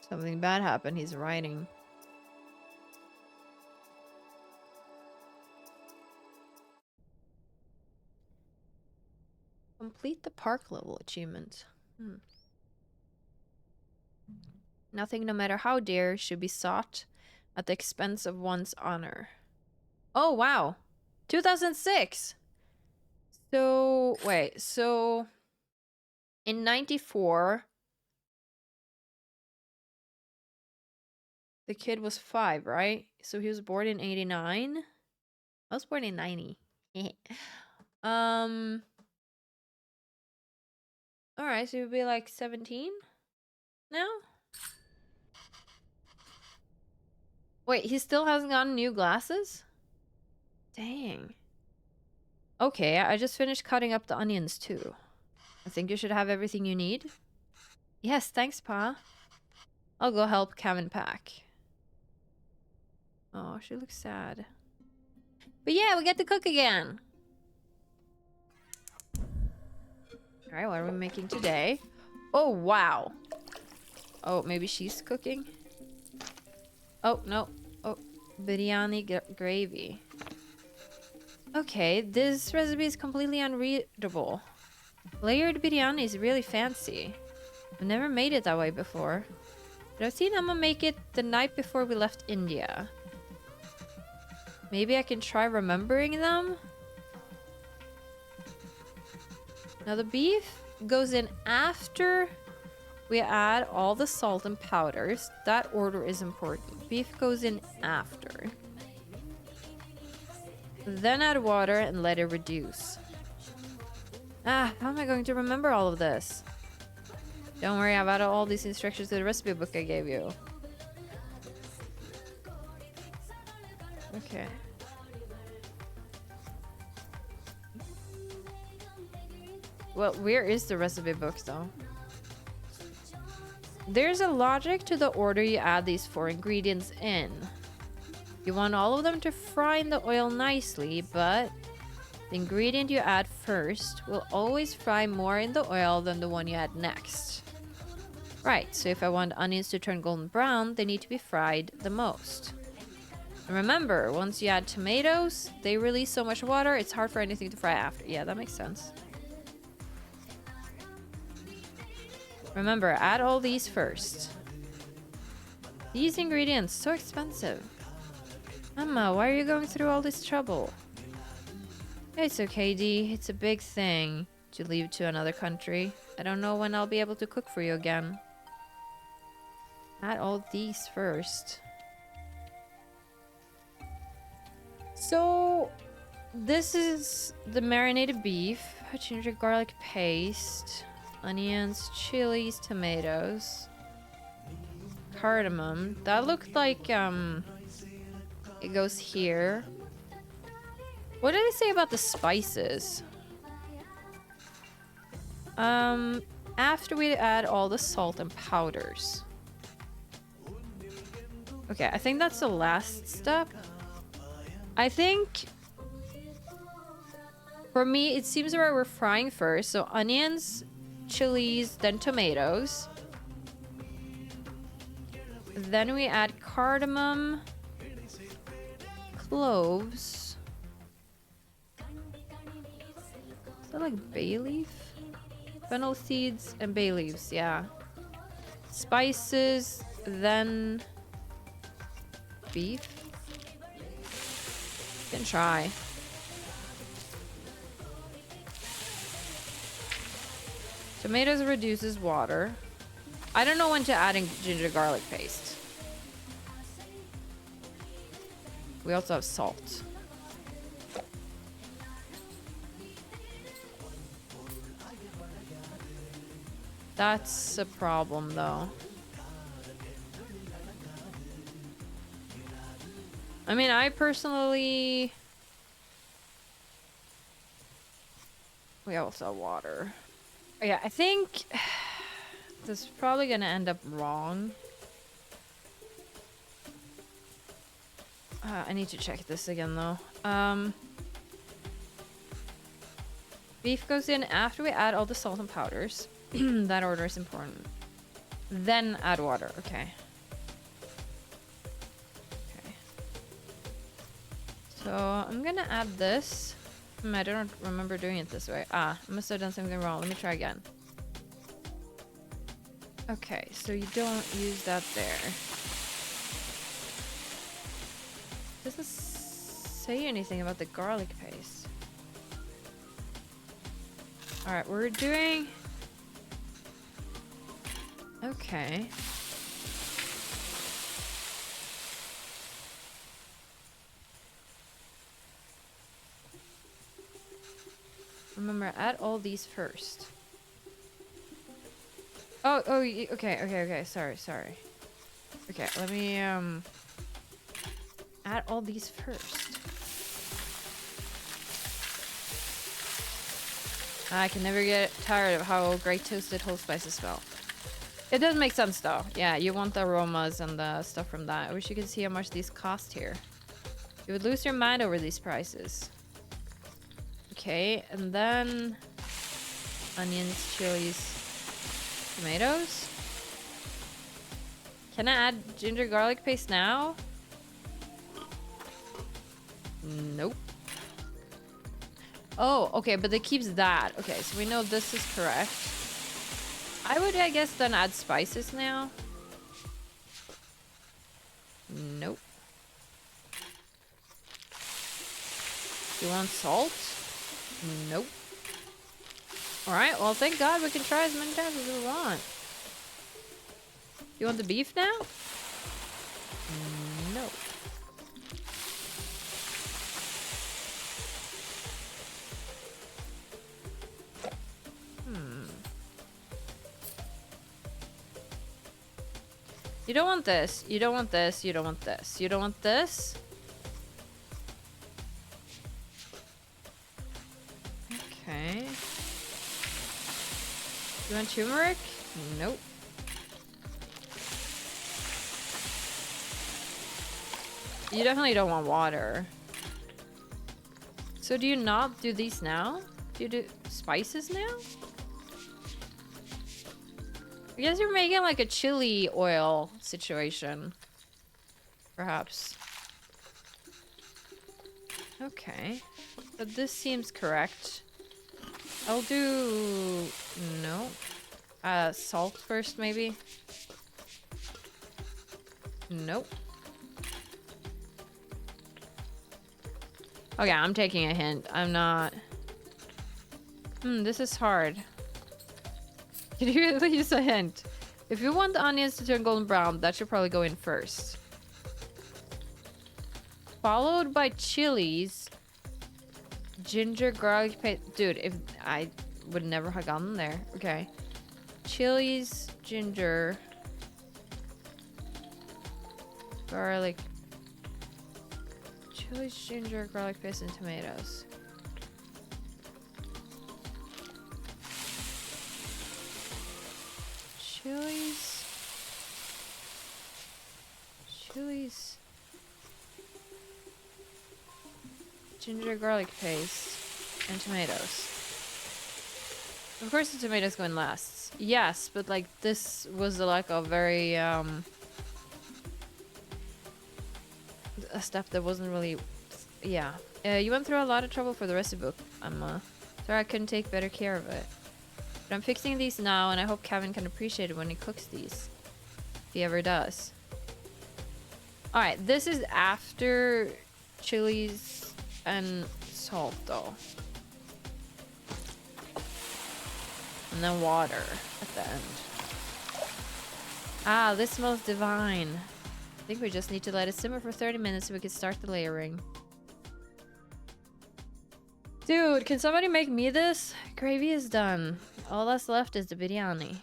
Something bad happened. He's writing. Complete the park level achievement. Nothing, no matter how dear, should be sought at the expense of one's honor. Oh, wow. 2006. So, wait. So, in 94, The kid was 5, right? So he was born in 89. I was born in 90. um. All right, so he'd be like 17 now. Wait, he still hasn't gotten new glasses? Dang. Okay, I just finished cutting up the onions too. I think you should have everything you need. Yes, thanks, Pa. I'll go help Kevin pack. Oh, she looks sad. But yeah, we get to cook again. Alright, what are we making today? Oh, wow. Oh, maybe she's cooking? Oh, no. Oh, biryani gravy. Okay, this recipe is completely unreadable. Layered biryani is really fancy. I've never made it that way before. But I've seen Amma make it the night before we left India. Maybe I can try remembering them? Now the beef goes in after we add all the salt and powders. That order is important. Beef goes in after. Then add water and let it reduce. Ah, how am I going to remember all of this? Don't worry, I've added all these instructions to the recipe book I gave you. Okay. Well, where is the recipe book though? There's a logic to the order you add these 4 ingredients in. You want all of them to fry in the oil nicely, but the ingredient you add first will always fry more in the oil than the one you add next. Right, so if I want onions to turn golden brown, they need to be fried the most. And remember, once you add tomatoes, they release so much water, it's hard for anything to fry after. Yeah, that makes sense. Remember, add all these first. These ingredients, so expensive. Emma, why are you going through all this trouble? It's okay, Dee. It's a big thing to leave to another country. I don't know when I'll be able to cook for you again. Add all these first. So, this is the marinated beef, ginger garlic paste, onions, chilies, tomatoes, cardamom. That looked like it goes here. What did I say about the spices? After we add all the salt and powders. Okay, I think that's the last step. I think for me, it seems right we're frying first. So onions, chilies, then tomatoes. Then we add cardamom, cloves. Is that like bay leaf? Fennel seeds and bay leaves, yeah. Spices, then beef. Can try. Tomatoes reduces water. I don't know when to add in ginger garlic paste. We also have salt. That's a problem though. I mean, I personally... We also have water. Yeah, I think this is probably gonna end up wrong. I need to check this again though. Beef goes in after we add all the salt and powders. That order is important. Then add water. Okay. So I'm gonna add this. I don't remember doing it this way. Ah, I must have done something wrong. Let me try again. Okay, so you don't use that there. Doesn't say anything about the garlic paste. Alright, we're doing... Okay. Remember, add all these first. Oh, okay. Sorry. Okay, let me, add all these first. I can never get tired of how great toasted whole spices smell. It does make sense though. Yeah, you want the aromas and the stuff from that. I wish you could see how much these cost here. You would lose your mind over these prices. Okay, and then onions, chilies, tomatoes. Can I add ginger garlic paste now? Nope. Oh, okay, but it keeps that. Okay, so we know this is correct. I would, I guess, then add spices now. Nope. You want salt? Nope. Alright, well, thank God we can try as many times as we want. You want the beef now? No. You don't want this. You don't want this. You don't want this. You don't want this. Okay. You want turmeric? Nope. You definitely don't want water. So do you not do these now? Do you do spices now? I guess you're making like a chili oil situation. Perhaps. Okay. But this seems correct. I'll do... no. Salt first, maybe? Nope. Okay, I'm taking a hint. I'm not... this is hard. Can you use a hint? If you want the onions to turn golden brown, that should probably go in first. Followed by chilies. Ginger, garlic paste. Dude, if I would never have gotten there. Okay. Chilies, ginger, garlic. Chilies, ginger, garlic paste, and tomatoes. Chilies, ginger, garlic paste, and tomatoes. Of course the tomatoes go in last. Yes, but like this was like a very a step that wasn't really, yeah. You went through a lot of trouble for the recipe book. I'm sorry I couldn't take better care of it. But I'm fixing these now, and I hope Kevin can appreciate it when he cooks these. If he ever does. Alright, this is after chilies and salt, though. And then water at the end. Ah, this smells divine. I think we just need to let it simmer for 30 minutes so we can start the layering. Dude, can somebody make me this? Gravy is done. All that's left is the biryani.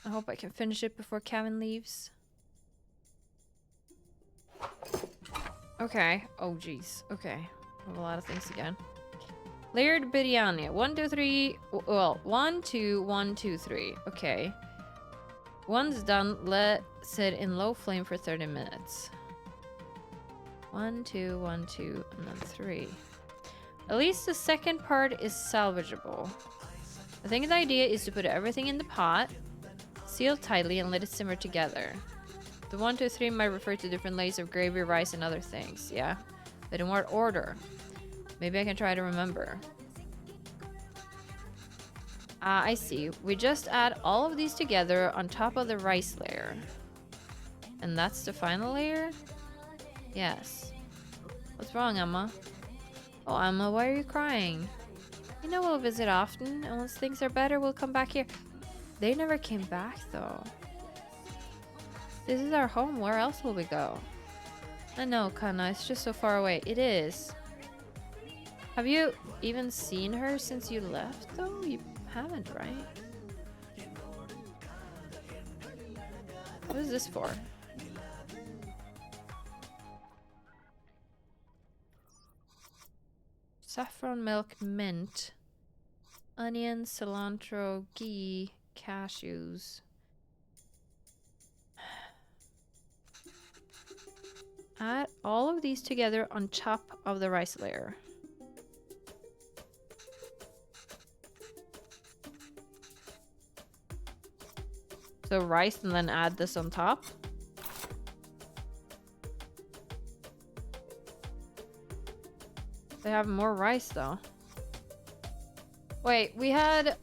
I hope I can finish it before Kevin leaves. Okay. Oh, jeez. Okay. I have a lot of things again. Layered biryani. 1, 2, 3. Well, 1, 2, 1, 2, 3. Okay. One's done. Let sit in low flame for 30 minutes. 1, 2, 1, 2, and then 3. At least the second part is salvageable. I think the idea is to put everything in the pot, seal tightly, and let it simmer together. The 1, 2, 3 might refer to different layers of gravy, rice, and other things, yeah? But in what order? Maybe I can try to remember. Ah, I see. We just add all of these together on top of the rice layer. And that's the final layer? Yes. What's wrong, Emma? Oh, Emma, why are you crying? You know we'll visit often, and once things are better, we'll come back here. They never came back, though. This is our home. Where else will we go? I know, Kana. It's just so far away. It is. Have you even seen her since you left, though? You haven't, right? What is this for? Saffron milk, mint, onion, cilantro, ghee, cashews. Add all of these together on top of the rice layer. So rice and then add this on top. They have more rice though. Wait, we had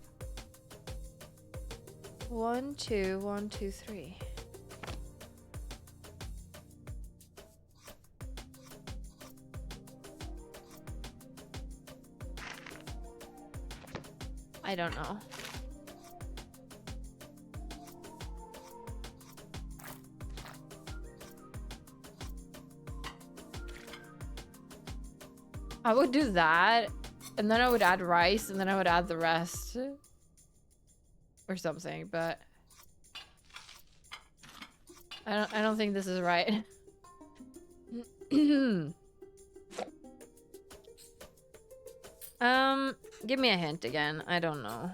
1, 2, 1, 2, 3. I don't know. I would do that, and then I would add rice, and then I would add the rest. Or something, but I don't think this is right. Give me a hint again. I don't know.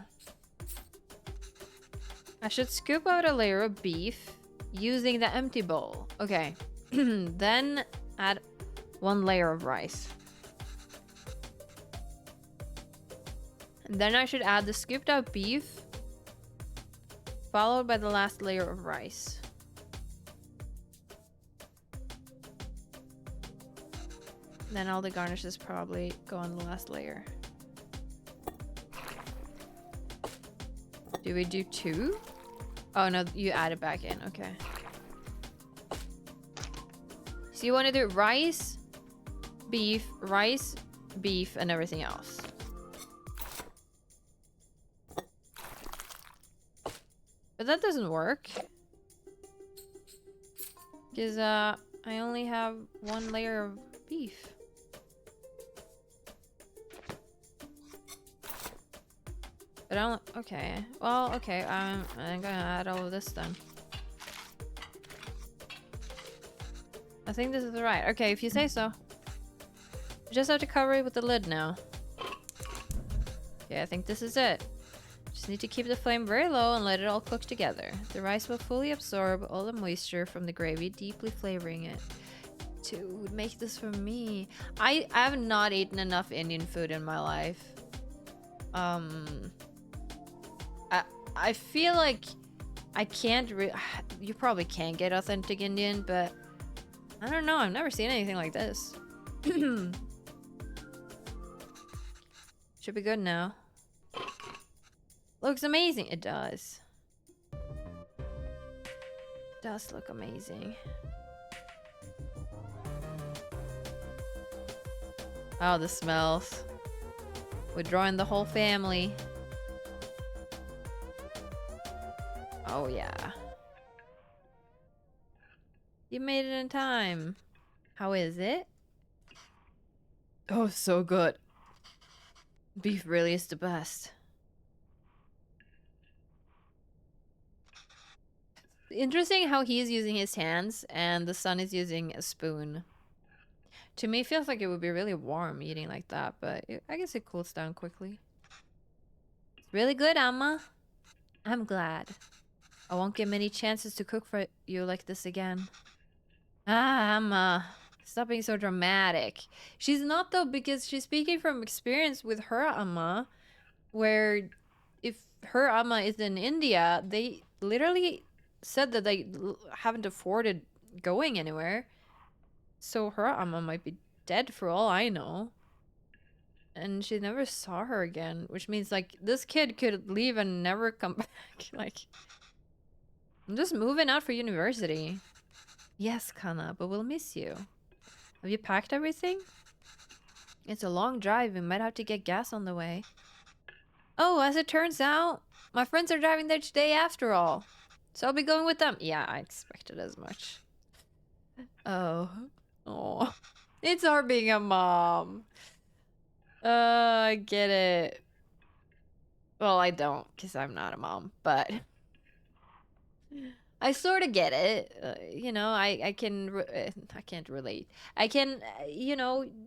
I should scoop out a layer of beef using the empty bowl. Okay. Then add 1 layer of rice. And then I should add the scooped out beef, followed by the last layer of rice. Then all the garnishes probably go on the last layer. Do we do 2? Oh no, you add it back in, okay. So you want to do rice, beef, and everything else. But that doesn't work. Because I only have 1 layer of beef. But I don't, okay. Well, okay, I'm gonna add all of this then. I think this is right. Okay, if you say so. You just have to cover it with the lid now. Okay, I think this is it. Just need to keep the flame very low and let it all cook together. The rice will fully absorb all the moisture from the gravy, deeply flavoring it. To make this for me. I have not eaten enough Indian food in my life. I feel like I can't you probably can get authentic Indian, but I don't know. I've never seen anything like this. Should be good now. Looks amazing. It does. Does look amazing. Oh, the smells. We're drawing the whole family. Oh, yeah. You made it in time. How is it? Oh, so good. Beef really is the best. Interesting how he's using his hands and the son is using a spoon. To me, it feels like it would be really warm eating like that, but I guess it cools down quickly. It's really good, Amma. I'm glad. I won't get many chances to cook for you like this again. Ah, Amma. Stop being so dramatic. She's not, though, because she's speaking from experience with her Amma, where if her Amma is in India, they literally said that they haven't afforded going anywhere. So her Amma might be dead for all I know. And she never saw her again, which means, like, this kid could leave and never come back. Like, I'm just moving out for university. Yes, Kana, but we'll miss you. Have you packed everything? It's a long drive. We might have to get gas on the way. Oh, as it turns out, my friends are driving there today after all. So I'll be going with them. Yeah, I expected as much. Oh. Oh. It's hard being a mom. I get it. Well, I don't, because I'm not a mom, but I sort of get it. You know, I can't relate. I can,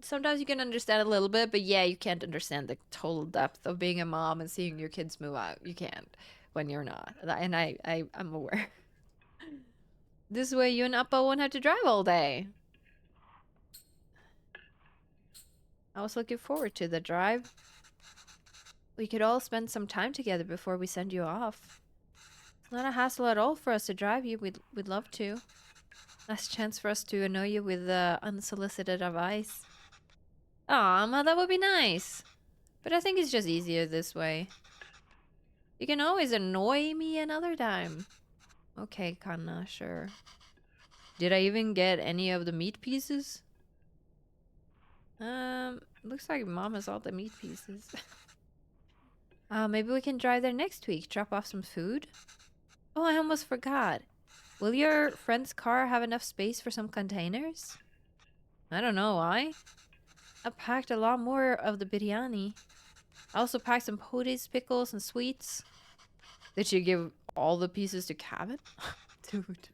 sometimes you can understand a little bit, but yeah, you can't understand the total depth of being a mom and seeing your kids move out. You can't when you're not. And I'm aware. This way, you and Appa won't have to drive all day. I was looking forward to the drive. We could all spend some time together before we send you off. It's not a hassle at all for us to drive you. We'd love to. Nice chance for us to annoy you with unsolicited advice. Aw, Ma, that would be nice. But I think it's just easier this way. You can always annoy me another time. Okay, Kanna, sure. Did I even get any of the meat pieces? Looks like Mom has all the meat pieces. Maybe we can drive there next week, drop off some food? Oh, I almost forgot. Will your friend's car have enough space for some containers? I don't know, why? I packed a lot more of the biryani. I also packed some potato, pickles, and sweets. Did you give all the pieces to Cabin? Dude.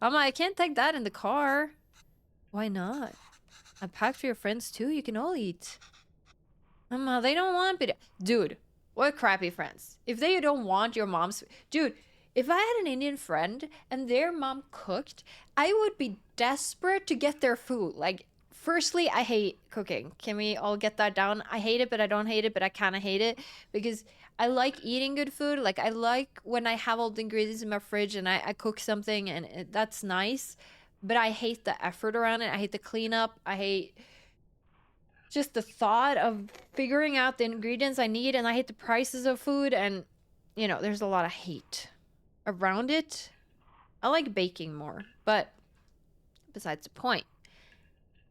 Mama, I can't take that in the car. Why not? I packed for your friends too. You can all eat. Mama, they don't want biryani. Dude, what crappy friends. If they don't want your mom's... Dude, if I had an Indian friend and their mom cooked, I would be desperate to get their food. Like, firstly, I hate cooking. Can we all get that down? I hate it, but I don't hate it, but I kind of hate it. Because I like eating good food. Like, I like when I have all the ingredients in my fridge and I cook something and that's nice. But I hate the effort around it. I hate the cleanup. I hate just the thought of figuring out the ingredients I need, and I hate the prices of food, and there's a lot of hate around it. I like baking more, but besides the point.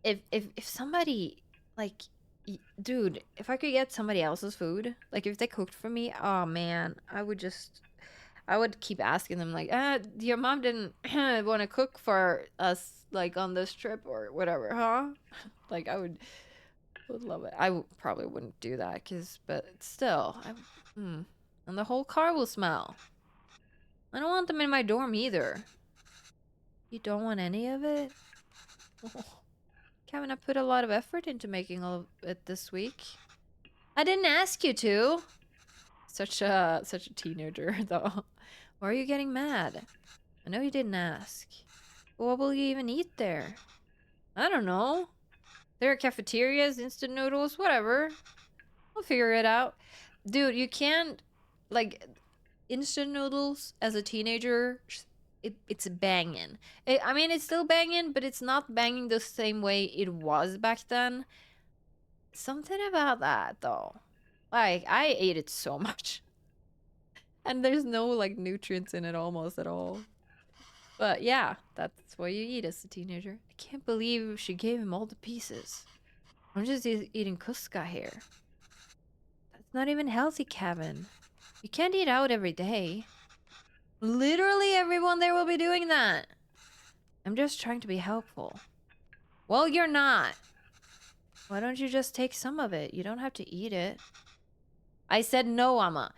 If somebody like dude, if I could get somebody else's food, like if they cooked for me, oh man, I would keep asking them like, your mom didn't want to cook for us like on this trip or whatever, huh? Like I would love it. Probably wouldn't do that, but still, and the whole car will smell. I don't want them in my dorm either. You don't want any of it? Oh. Kevin, I put a lot of effort into making all of it this week. I didn't ask you to. Such a teenager, though. Why are you getting mad? I know you didn't ask. But what will you even eat there? I don't know. There are cafeterias, instant noodles, whatever. We'll figure it out. Dude, you can't, like, instant noodles as a teenager, it's banging. I mean, it's still banging, but it's not banging the same way it was back then. Something about that, though. Like, I ate it so much. And there's no, like, nutrients in it almost at all. But yeah, that's what you eat as a teenager. I can't believe she gave him all the pieces. I'm just eating Cusca here. That's not even healthy, Kevin. You can't eat out every day. Literally everyone there will be doing that. I'm just trying to be helpful. Well, you're not. Why don't you just take some of it? You don't have to eat it. I said no, Amma.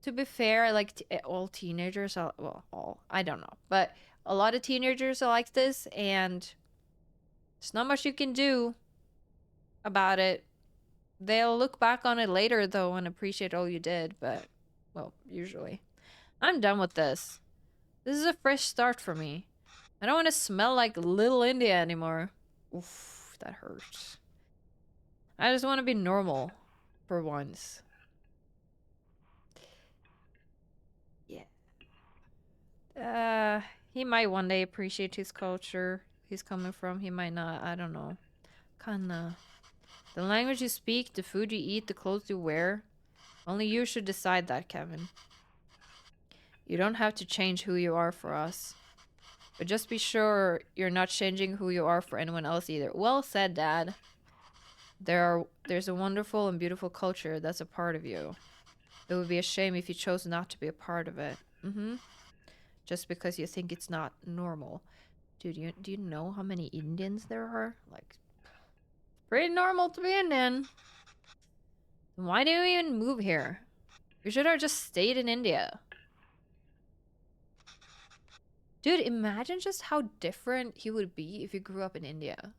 To be fair, like all teenagers are, well, all, I don't know. But a lot of teenagers are like this, and there's not much you can do about it. They'll look back on it later, though, and appreciate all you did, but, well, usually. I'm done with this. This is a fresh start for me. I don't want to smell like Little India anymore. Oof, that hurts. I just want to be normal for once. Yeah. He might one day appreciate his culture he's coming from. He might not. I don't know. Kinda. The language you speak, the food you eat, the clothes you wear. Only you should decide that, Kevin. You don't have to change who you are for us. But just be sure you're not changing who you are for anyone else either. Well said, Dad. There's a wonderful and beautiful culture that's a part of you. It would be a shame if you chose not to be a part of it. Just because you think it's not normal. Dude, do you know how many Indians there are? Like, Pretty normal to be Indian. Why do you even move here? You should have just stayed in India. Dude, imagine just how different he would be if he grew up in India.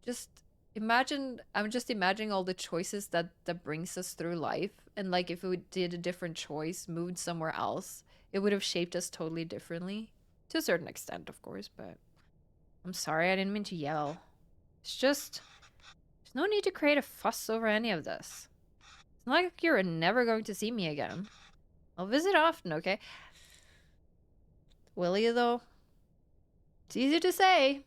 Just imagine, I'm just imagining all the choices that brings us through life. And like if we did a different choice, moved somewhere else, it would have shaped us totally differently. To a certain extent, of course, but I'm sorry, I didn't mean to yell. It's just, there's no need to create a fuss over any of this. It's not like you're never going to see me again. I'll visit often, okay? Will you, though? It's easy to say.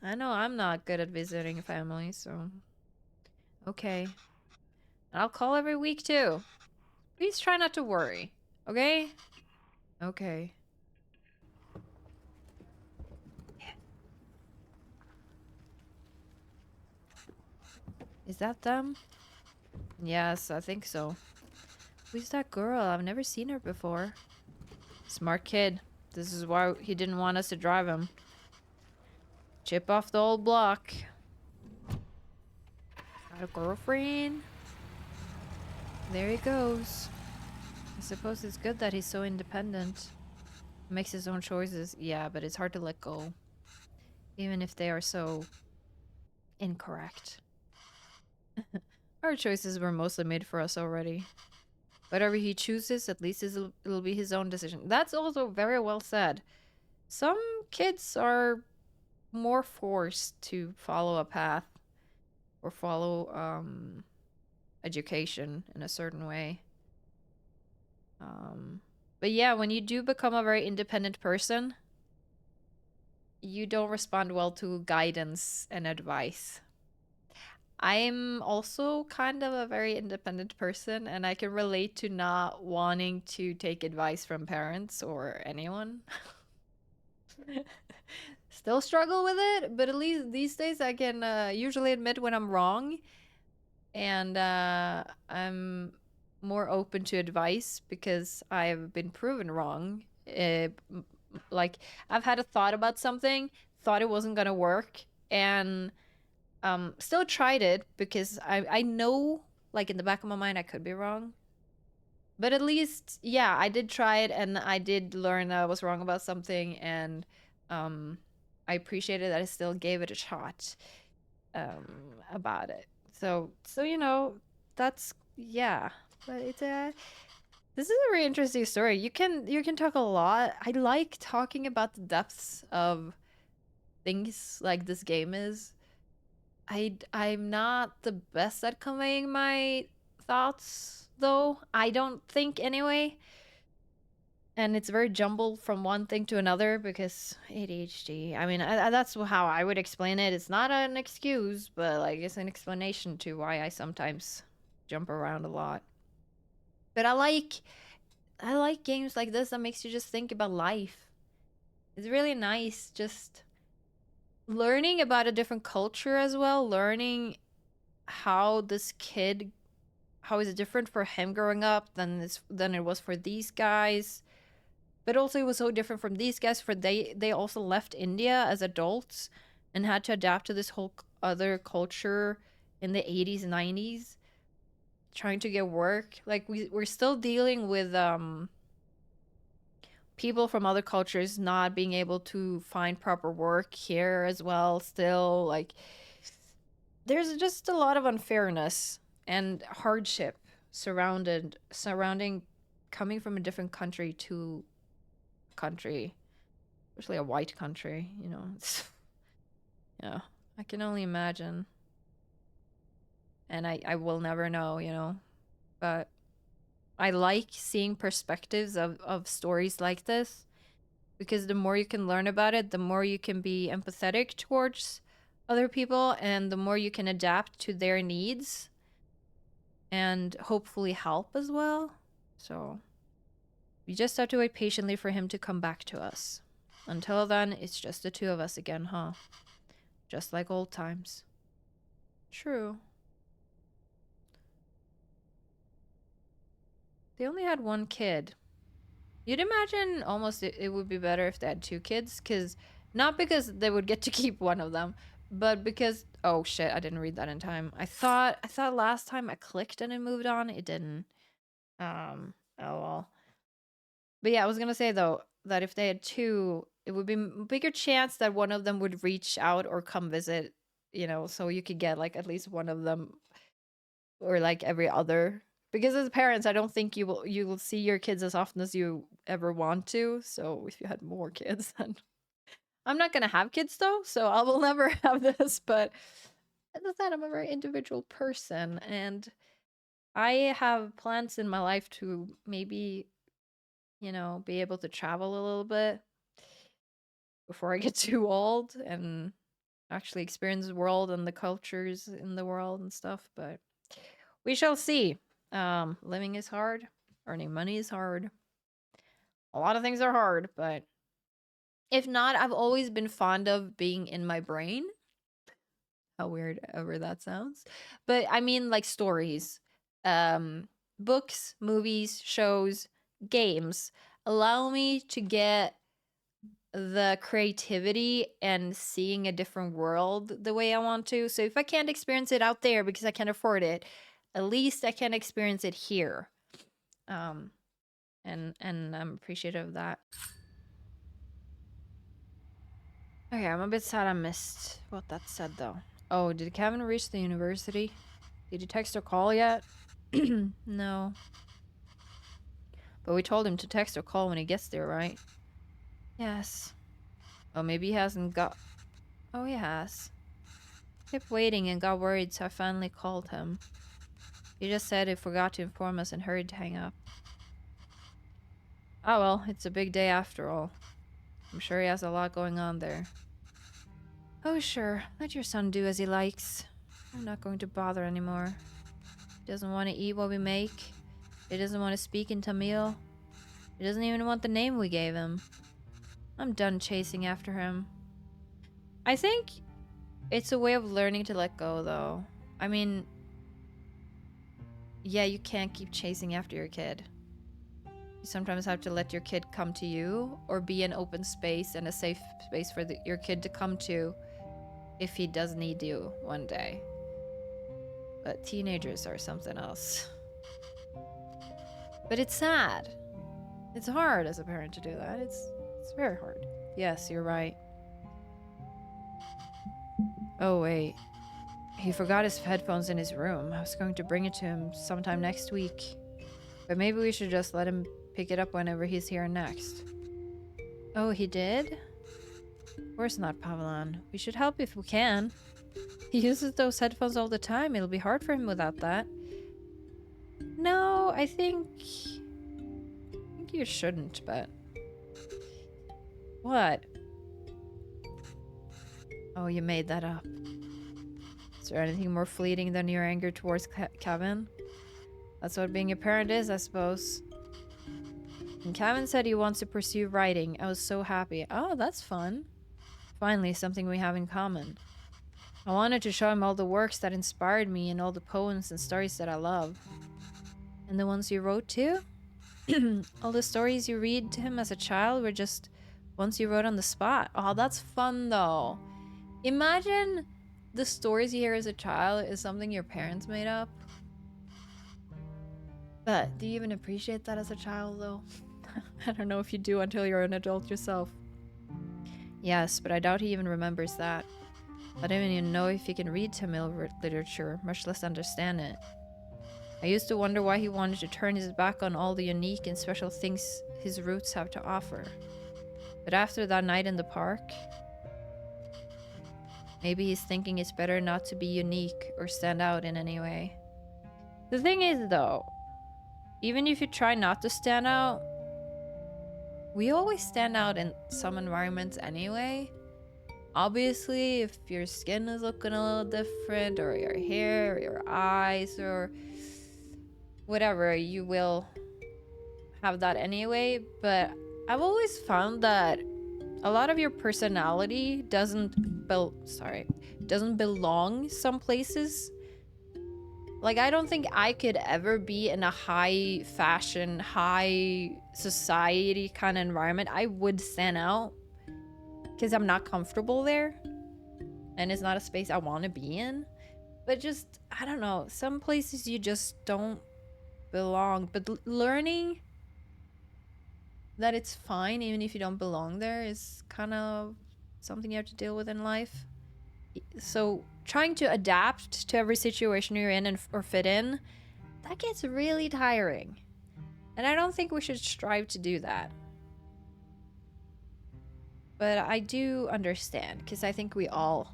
I know I'm not good at visiting family, so... Okay. And I'll call every week, too. Please try not to worry, okay? Okay. Is that them? Yes, I think so. Who's that girl? I've never seen her before. Smart kid. This is why he didn't want us to drive him. Chip off the old block. Got a girlfriend? There he goes. I suppose it's good that he's so independent. Makes his own choices. Yeah, but it's hard to let go. Even if they are so incorrect. Our choices were mostly made for us already. Whatever he chooses, at least it'll be his own decision. That's also very well said. Some kids are more forced to follow a path or follow education in a certain way. But yeah, when you do become a very independent person, you don't respond well to guidance and advice. I'm also kind of a very independent person, and I can relate to not wanting to take advice from parents or anyone. Still struggle with it, but at least these days I can usually admit when I'm wrong, and I'm more open to advice because I've been proven wrong. Like, I've had a thought about something, thought it wasn't gonna work, and still tried it because I know, like, in the back of my mind I could be wrong. But at least, yeah, I did try it, and I did learn that I was wrong about something, and I appreciated that I still gave it a shot about it. So you know, that's, yeah. But it's a this is a very interesting story. You can talk a lot. I like talking about the depths of things like this game is. I'm not the best at conveying my thoughts, though. I don't think anyway. And it's very jumbled from one thing to another because ADHD. I mean, that's how I would explain it. It's not an excuse, but like it's an explanation to why I sometimes jump around a lot. But I like games like this that makes you just think about life. It's really nice just learning about a different culture as well, learning how this kid, how is it different for him growing up than it was for these guys. But also it was so different from these guys, for they also left India as adults and had to adapt to this whole other culture in the 80s and 90s, trying to get work. Like we're still dealing with people from other cultures not being able to find proper work here as well still. Like there's just a lot of unfairness and hardship surrounding coming from a different country to country, especially a white country, you know. It's, yeah, I can only imagine. And I will never know, you know. But I like seeing perspectives of stories like this because the more you can learn about it, the more you can be empathetic towards other people and the more you can adapt to their needs and hopefully help as well. So we just have to wait patiently for him to come back to us. Until then, it's just the two of us again, huh? Just like old times. True. They only had one kid. You'd imagine almost it would be better if they had two kids, not because they would get to keep one of them, But because oh shit, I didn't read that in time. I thought last time I clicked and it moved on. It didn't. Oh well. But yeah, I was gonna say though that if they had two, it would be bigger chance that one of them would reach out or come visit, you know, so you could get like at least one of them or like every other. Because as parents, I don't think you will see your kids as often as you ever want to. So if you had more kids, then I'm not gonna have kids though, so I will never have this. But as I said, I'm a very individual person, and I have plans in my life to maybe, you know, be able to travel a little bit before I get too old and actually experience the world and the cultures in the world and stuff. But we shall see. Living is hard. Earning money is hard. A lot of things are hard, but if not, I've always been fond of being in my brain. How weird ever that sounds. But I mean like stories. Um Books, movies, shows, games allow me to get the creativity and seeing a different world the way I want to. So if I can't experience it out there because I can't afford it, at least I can experience it here. Um and I'm appreciative of that. Okay, I'm a bit sad I missed what that said though. Oh, did Kevin reach the university? Did he text or call yet? No. But we told him to text or call when he gets there, right? Yes. Oh, maybe he hasn't got... Oh, he has. Kept waiting and got worried, so I finally called him. He just said he forgot to inform us and hurried to hang up. Oh well, it's a big day after all. I'm sure he has a lot going on there. Oh sure, let your son do as he likes. I'm not going to bother anymore. He doesn't want to eat what we make. He doesn't want to speak in Tamil. He doesn't even want the name we gave him. I'm done chasing after him. I think it's a way of learning to let go, though. I mean, yeah, you can't keep chasing after your kid. You sometimes have to let your kid come to you, or be an open space and a safe space for your kid to come to if he does need you one day. But teenagers are something else. But it's sad. It's hard as a parent to do that. It's very hard. Yes, you're right. Oh, wait. He forgot his headphones in his room. I was going to bring it to him sometime next week. But maybe we should just let him pick it up whenever he's here next. Oh, he did? Of course not, Pavlon. We should help if we can. He uses those headphones all the time. It'll be hard for him without that. No, I think you shouldn't, but... What? Oh, you made that up. Is there anything more fleeting than your anger towards Kevin? That's what being a parent is, I suppose. And Kevin said he wants to pursue writing. I was so happy. Oh, that's fun. Finally, something we have in common. I wanted to show him all the works that inspired me and all the poems and stories that I love. And the ones you wrote too? All the stories you read to him as a child were just ones you wrote on the spot. Oh, that's fun though. Imagine the stories you hear as a child is something your parents made up. But do you even appreciate that as a child though? I don't know if you do until you're an adult yourself. Yes, but I doubt he even remembers that. I don't even know if he can read Tamil literature, much less understand it. I used to wonder why he wanted to turn his back on all the unique and special things his roots have to offer. But after that night in the park, maybe he's thinking it's better not to be unique or stand out in any way. The thing is though, even if you try not to stand out, we always stand out in some environments anyway. Obviously, if your skin is looking a little different, or your hair, or your eyes, or whatever, you will have that anyway. But I've always found that a lot of your personality doesn't belong some places. Like, I don't think I could ever be in a high fashion, high society kind of environment. I would stand out because I'm not comfortable there. and it's not a space I want to be in. But just, I don't know, some places you just don't belong. But learning that it's fine even if you don't belong there is kind of something you have to deal with in life. So trying to adapt to every situation you're in or fit in, that gets really tiring. And I don't think we should strive to do that. But I do understand, because I think we all,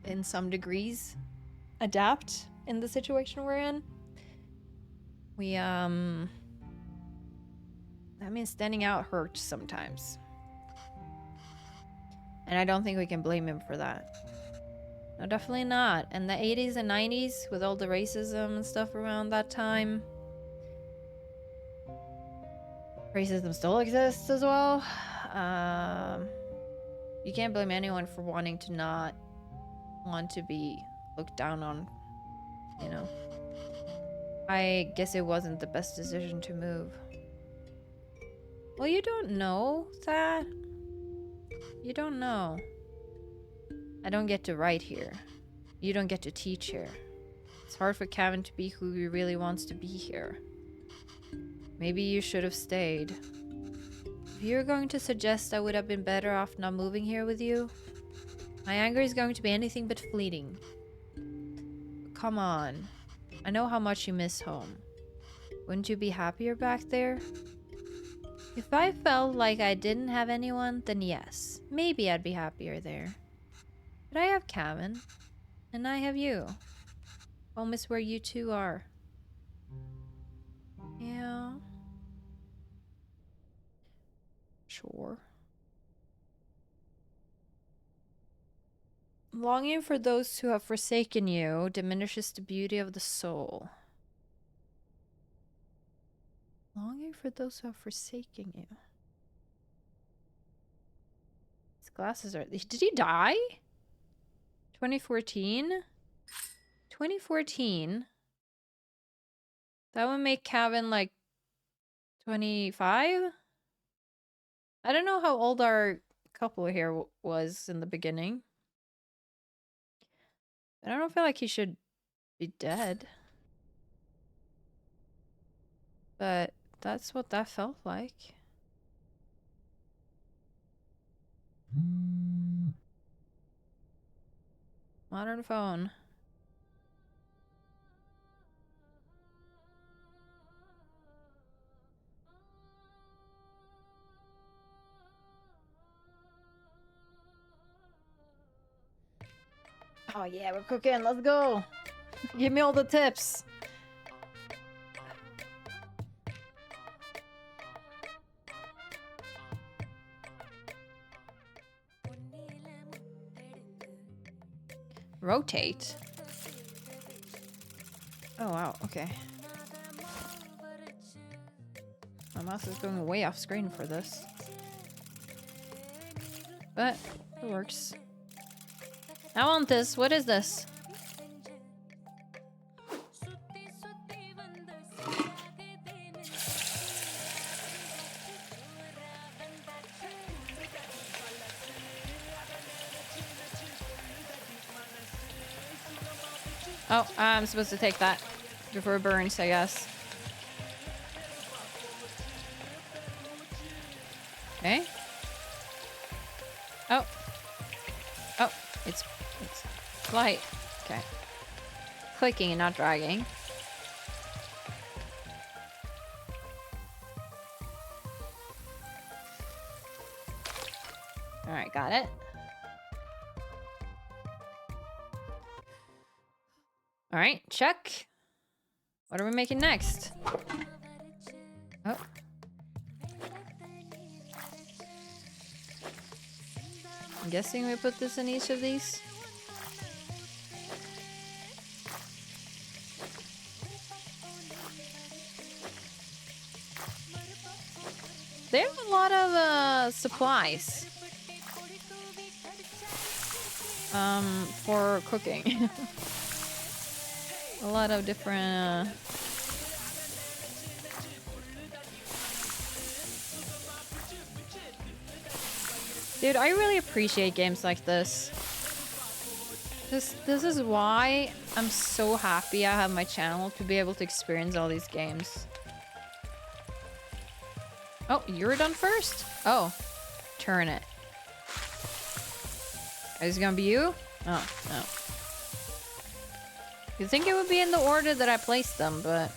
in some degrees, adapt in the situation we're in. That means standing out hurts sometimes. And I don't think we can blame him for that. No, definitely not. In the 80s and 90s, with all the racism and stuff around that time, racism still exists as well. You can't blame anyone for wanting to not want to be looked down on, you know. I guess it wasn't the best decision to move. Well, you don't know that. You don't know. I don't get to write here. You don't get to teach here. It's hard for Kevin to be who he really wants to be here. Maybe you should have stayed. If you're going to suggest I would have been better off not moving here with you, my anger is going to be anything but fleeting. Come on. I know how much you miss home. Wouldn't you be happier back there? If I felt like I didn't have anyone, then yes, maybe I'd be happier there. But I have Kevin, and I have you. Home is where you two are. Yeah. Sure. Longing for those who have forsaken you diminishes the beauty of the soul. Longing for those who have forsaken you. His glasses are... Did he die? 2014? 2014? That would make Kevin like 25? I don't know how old our couple here was in the beginning. I don't feel like he should be dead. But that's what that felt like. Modern phone. Oh yeah, we're cooking. Let's go. Give me all the tips. Rotate. Oh wow, okay. My mouse is going way off screen for this. But it works. I want this. What is this? Oh, I'm supposed to take that before it burns, I guess. Okay. Oh. Oh, it's light. Okay. Clicking and not dragging. Alright, got it. Alright, check. What are we making next? Oh. I'm guessing we put this in each of these. They have a lot of supplies for cooking. A lot of different Dude, I really appreciate games like this. This is why I'm so happy I have my channel to be able to experience all these games. Oh, you're done first? Oh, turn it. Is it gonna be you? Oh, no. You'd think it would be in the order that I placed them, but...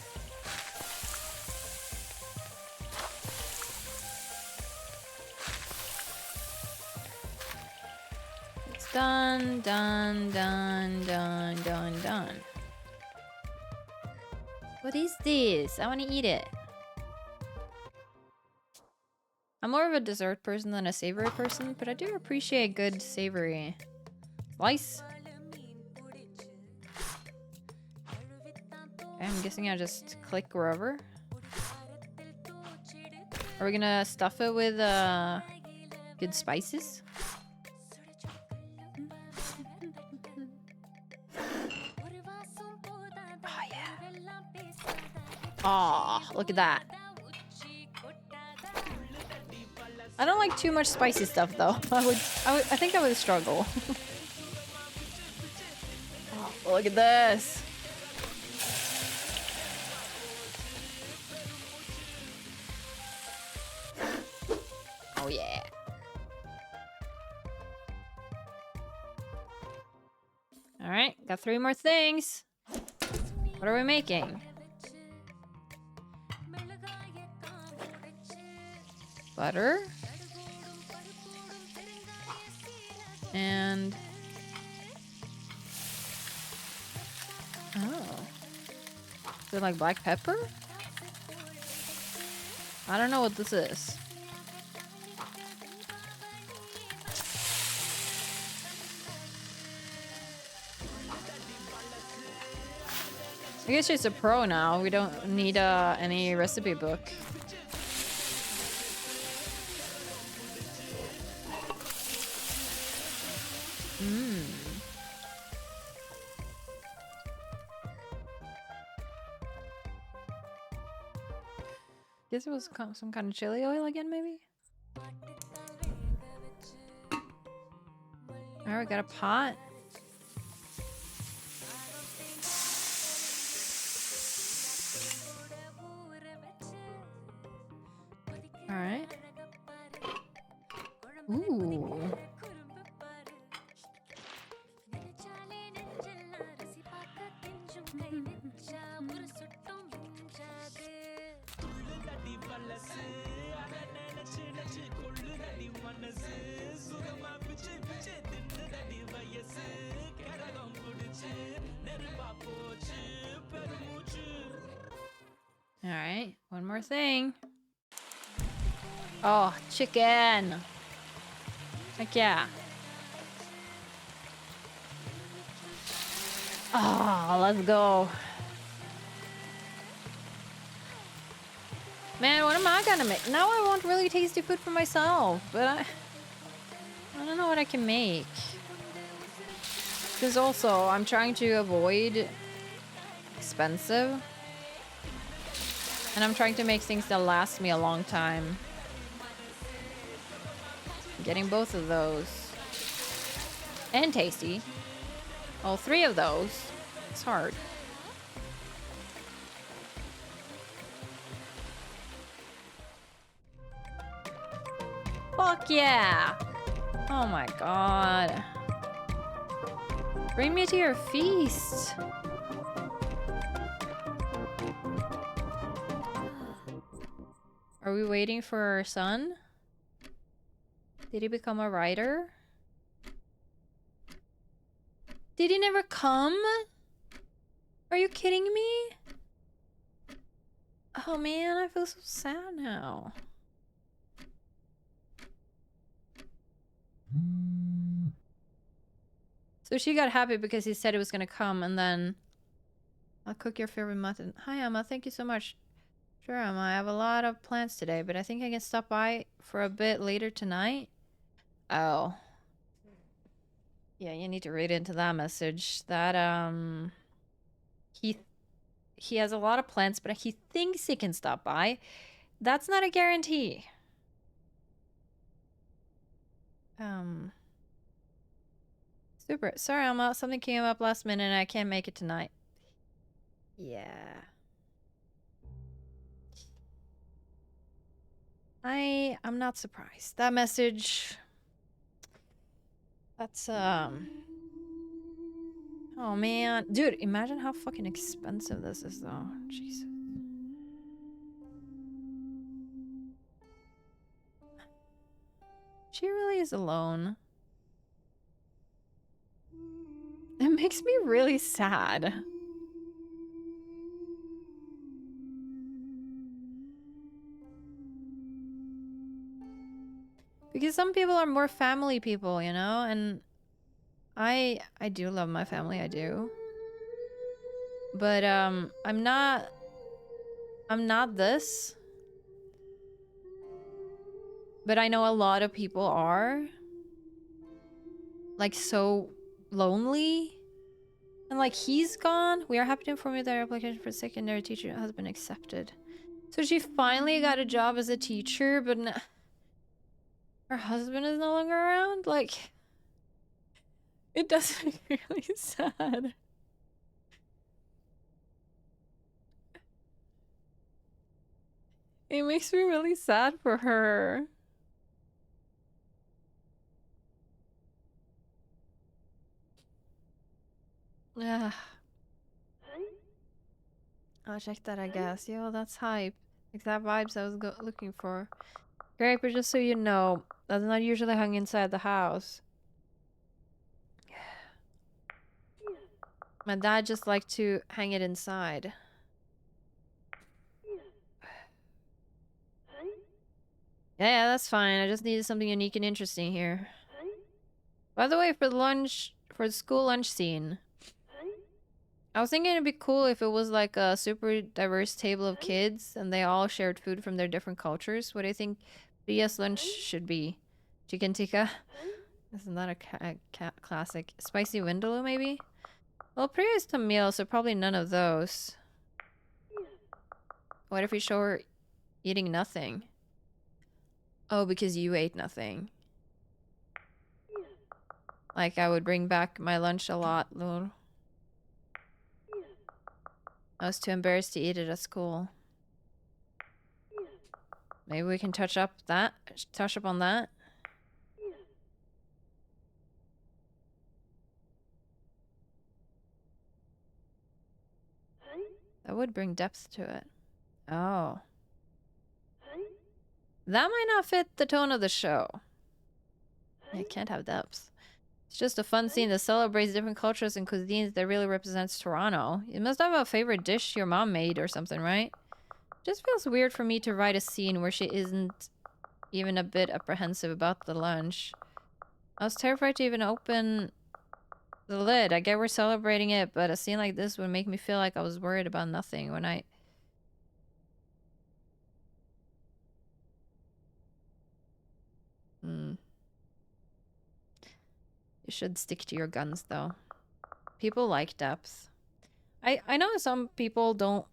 It's done, done, done, done, done, done. What is this? I want to eat it. I'm more of a dessert person than a savory person, but I do appreciate good savory. Slice. Okay, I'm guessing I just click wherever. Are we gonna stuff it with good spices? Oh yeah. Oh, look at that. I don't like too much spicy stuff though. I think I would struggle. Oh, look at this. Oh yeah. All right, got 3 more things. What are we making? Butter. And... oh. Is it like black pepper? I don't know what this is. I guess she's a pro now. We don't need any recipe book. Guess it was some kind of chili oil again, maybe? Alright, we got a pot. Alright. Ooh. Alright, one more thing. Oh, chicken. Heck yeah. Oh, let's go. Man, what am I gonna make? Now I want really tasty food for myself, but I don't know what I can make. Because also, I'm trying to avoid expensive. And I'm trying to make things that last me a long time. Getting both of those. And tasty. All 3 of those. It's hard. Fuck yeah! Oh my god. Bring me to your feast. Are we waiting for our son? Did he become a writer? Did he never come? Are you kidding me? Oh man, I feel so sad now. So she got happy because he said he was gonna come, and then I'll cook your favorite mutton. Hi Emma, thank you so much. Sure Emma, I have a lot of plans today, but I think I can stop by for a bit later tonight. Oh. Yeah, you need to read into that message. That he has a lot of plans, but he thinks he can stop by. That's not a guarantee. Super. Sorry, Alma. Something came up last minute and I can't make it tonight. Yeah. I'm not surprised. That message... That's, Oh, man. Dude, imagine how fucking expensive this is, though. Jesus. She really is alone. It makes me really sad. Because some people are more family people, you know? And I do love my family, I do. But, I'm not this. But I know a lot of people are. Like, so lonely. And, like, he's gone. We are happy to inform you that our application for secondary teacher has been accepted. So she finally got a job as a teacher, but her husband is no longer around? Like, it does make me really sad. It makes me really sad for her. Yeah. I'll check that, I guess. Yo, that's hype. Exact vibes I was looking for. Great, but just so you know, that's not usually hung inside the house. My dad just liked to hang it inside. Yeah, that's fine. I just needed something unique and interesting here. By the way, for the school lunch scene, I was thinking it'd be cool if it was like a super diverse table of kids and they all shared food from their different cultures. What do you think Priya's lunch should be? Chicken tikka? Isn't that a classic? Spicy vindaloo, maybe? Well, Priya is Tamil, so probably none of those. What if we show her eating nothing? Oh, because you ate nothing. Like, I would bring back my lunch a lot, lol. I was too embarrassed to eat it at school. Maybe we can touch up on that. That would bring depth to it. Oh. That might not fit the tone of the show. It can't have depth. It's just a fun scene that celebrates different cultures and cuisines that really represents Toronto. You must have a favorite dish your mom made or something, right? Just feels weird for me to write a scene where she isn't even a bit apprehensive about the lunch. I was terrified to even open the lid. I get we're celebrating it, but a scene like this would make me feel like I was worried about nothing when I... You should stick to your guns, though. People like depth. I know some people don't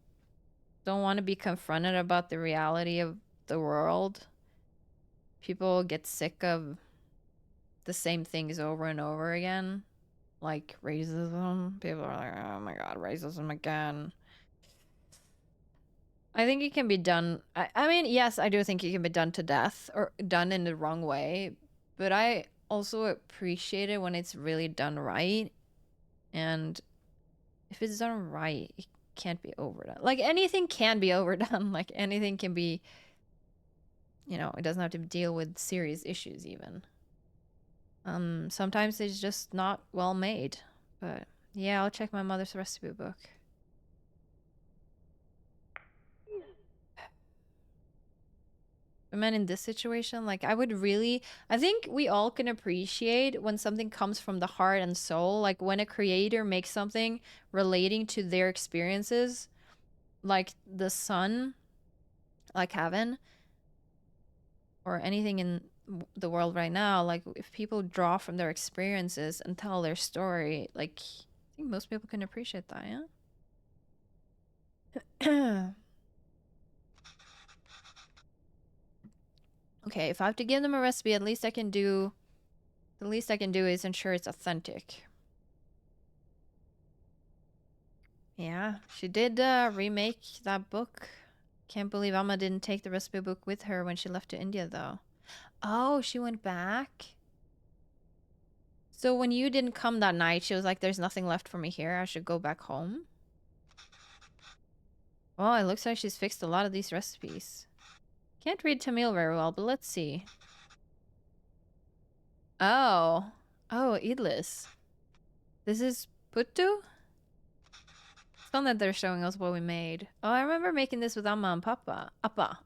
want to be confronted about the reality of the world. People get sick of the same things over and over again. Like racism. People are like, oh my god, racism again. I think it can be done. I mean, yes, I do think it can be done to death or done in the wrong way. But I also appreciate it when it's really done right. And if it's done right, it can't be overdone. Like, anything can be overdone. Like, anything can be, you know, it doesn't have to deal with serious issues even. Sometimes it's just not well made. But yeah, I'll check my mother's recipe book. But man, in this situation, like, I think we all can appreciate when something comes from the heart and soul. Like, when a creator makes something relating to their experiences, like the sun, like heaven, or anything in the world right now. Like, if people draw from their experiences and tell their story, like, I think most people can appreciate that, yeah? Okay, if I have to give them a recipe, the least I can do is ensure it's authentic. Yeah, she did remake that book. Can't believe Amma didn't take the recipe book with her when she left to India, though. Oh, she went back? So when you didn't come that night, she was like, there's nothing left for me here. I should go back home? Well, it looks like she's fixed a lot of these recipes. Can't read Tamil very well, but let's see. Oh. Oh, Idlis. This is Puttu? It's fun that they're showing us what we made. Oh, I remember making this with Amma and Papa. Appa.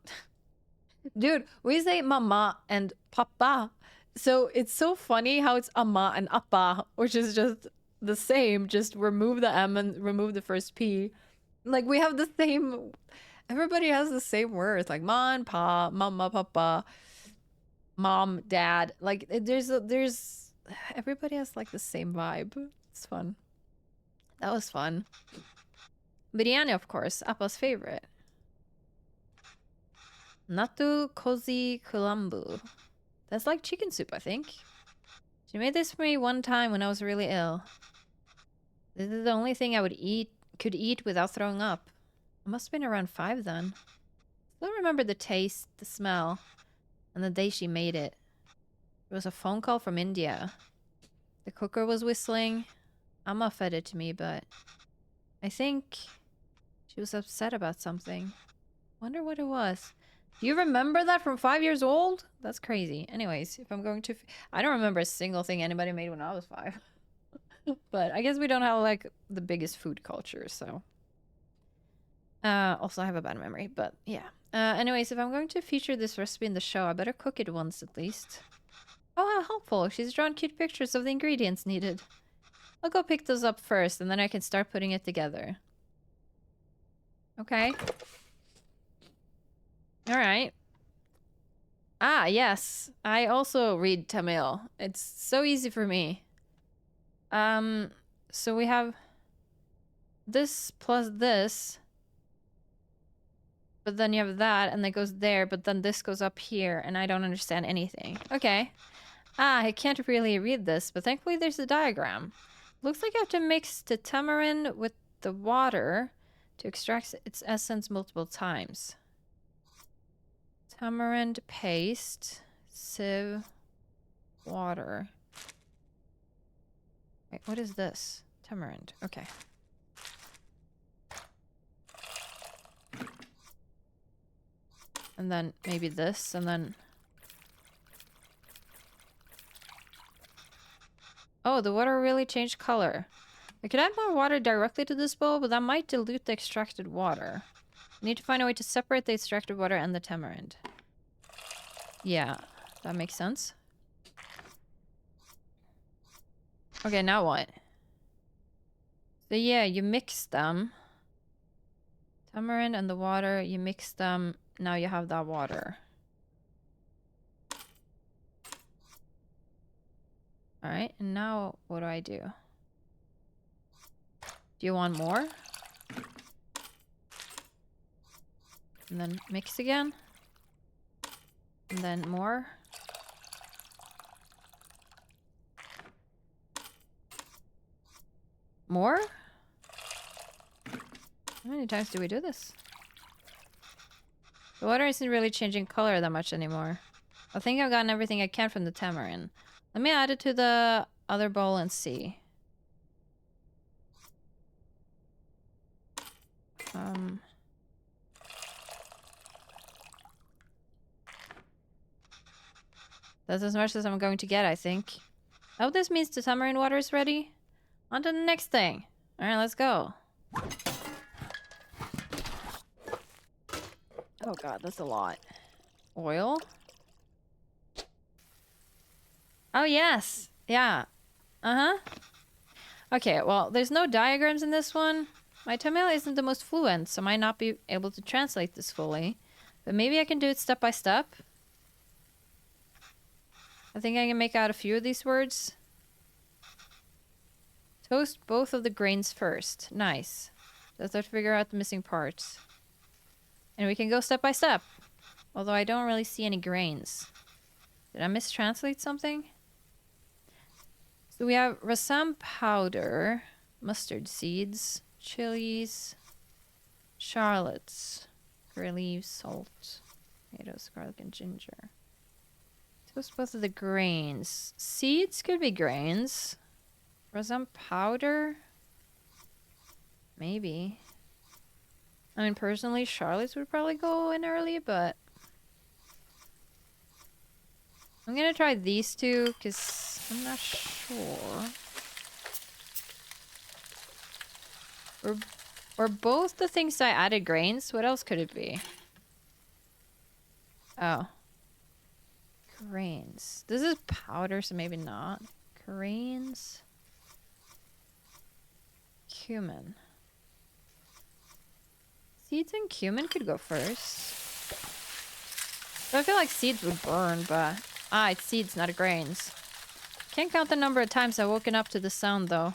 Dude, we say mama and papa. So it's so funny how it's amma and appa, which is just the same. Just remove the M and remove the first P. Like we have the same. Everybody has the same words, like ma and pa, mama, papa, mom, dad. Like there's everybody has like the same vibe. It's fun. That was fun. Biryani, of course, Appa's favorite. Natu kozi kulambu. That's like chicken soup, I think. She made this for me one time when I was really ill. This is the only thing I could eat without throwing up. I must have been around 5 then. Still remember the taste, the smell, and the day she made it. It was a phone call from India. The cooker was whistling. Amma fed it to me, but I think she was upset about something. Wonder what it was. Do you remember that from 5 years old? That's crazy. Anyways, if I'm going to... I don't remember a single thing anybody made when I was 5. But I guess we don't have, like, the biggest food culture, so... also, I have a bad memory, but yeah. Anyways, if I'm going to feature this recipe in the show, I better cook it once at least. Oh, how helpful. She's drawn cute pictures of the ingredients needed. I'll go pick those up first, and then I can start putting it together. Okay. Alright. Ah, yes. I also read Tamil. It's so easy for me. So we have this plus this. But then you have that, and that goes there, but then this goes up here, and I don't understand anything. Okay. Ah, I can't really read this, but thankfully there's a diagram. Looks like I have to mix the tamarind with the water to extract its essence multiple times. Tamarind paste, sieve, water. Wait, what is this? Tamarind. Okay. And then maybe this, and then... Oh, the water really changed color. I could add more water directly to this bowl, but that might dilute the extracted water. I need to find a way to separate the extracted water and the tamarind. Yeah, that makes sense. Okay, now what? So yeah, you mix them. Tamarind and the water, you mix them. Now you have that water. Alright, and now what do I do? Do you want more? And then mix again. And then more. More? How many times do we do this? The water isn't really changing color that much anymore. I think I've gotten everything I can from the tamarind. Let me add it to the other bowl and see. That's as much as I'm going to get, I think. Oh, this means the tamarind water is ready. On to the next thing. Alright, let's go. Oh god, that's a lot. Oil? Oh yes! Yeah. Uh-huh. Okay, well, there's no diagrams in this one. My Tamil isn't the most fluent, so I might not be able to translate this fully. But maybe I can do it step by step. I think I can make out a few of these words. Toast both of the grains first. Nice. Let's start to figure out the missing parts. And we can go step by step. Although I don't really see any grains. Did I mistranslate something? So we have rasam powder, mustard seeds, chilies, shallots, curry leaves, salt, tomatoes, garlic, and ginger. Toast both of the grains. Seeds could be grains. Resin powder? Maybe. I mean, personally, shallots would probably go in early, but I'm gonna try these two because I'm not sure. Or both the things I added grains? What else could it be? Oh. Grains. This is powder, so maybe not. Grains. Cumin. Seeds and cumin could go first. I feel like seeds would burn, but... Ah, it's seeds, not grains. Can't count the number of times I've woken up to the sound, though.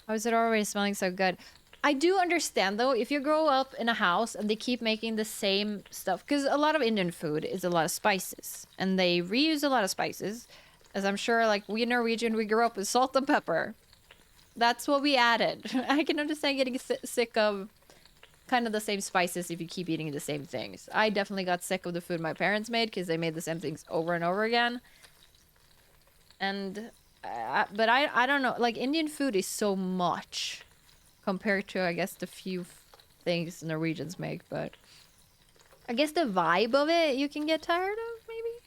How is it already smelling so good? I do understand, though, if you grow up in a house and they keep making the same stuff. Because a lot of Indian food is a lot of spices. And they reuse a lot of spices. As I'm sure, like, we Norwegian, we grew up with salt and pepper. That's what we added. I can understand getting sick of kind of the same spices if you keep eating the same things. I definitely got sick of the food my parents made because they made the same things over and over again. And, but I don't know, like Indian food is so much compared to, I guess, the few things Norwegians make, but I guess the vibe of it you can get tired of, maybe?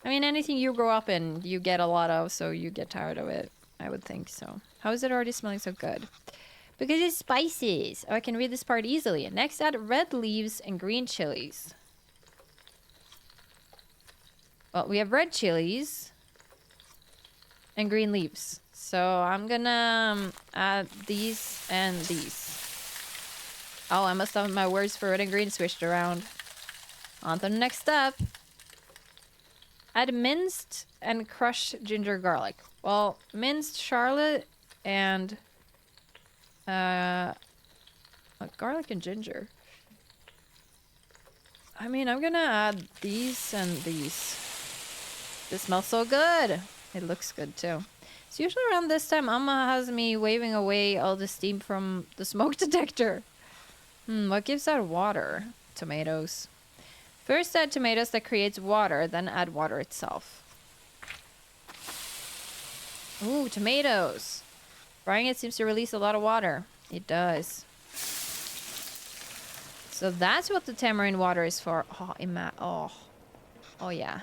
I mean, anything you grow up in, you get a lot of, so you get tired of it. I would think so. How is it already smelling so good? Because it's spices. Oh, I can read this part easily. Next, add red leaves and green chilies. Well, we have red chilies and green leaves. So I'm gonna add these and these. Oh, I must have my words for red and green switched around. On to the next step. Add minced and crushed ginger garlic. Well, minced shallot and garlic and ginger. I mean, I'm gonna add these and these. This smells so good. It looks good too. So usually around this time, Amma has me waving away all the steam from the smoke detector. What gives out water? Tomatoes. First add tomatoes that creates water, then add water itself. Ooh, tomatoes. Frying it seems to release a lot of water. It does. So that's what the tamarind water is for. Oh yeah.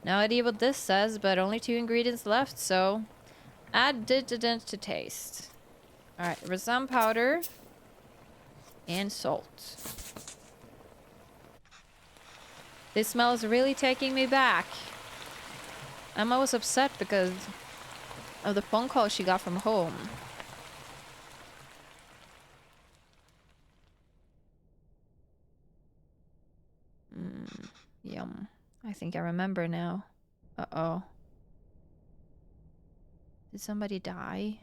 No idea what this says, but only 2 ingredients left, so add detergent to taste. Alright, resin powder and salt. This smell is really taking me back. Emma was upset because of the phone call she got from home. Yum. I think I remember now. Uh-oh. Did somebody die?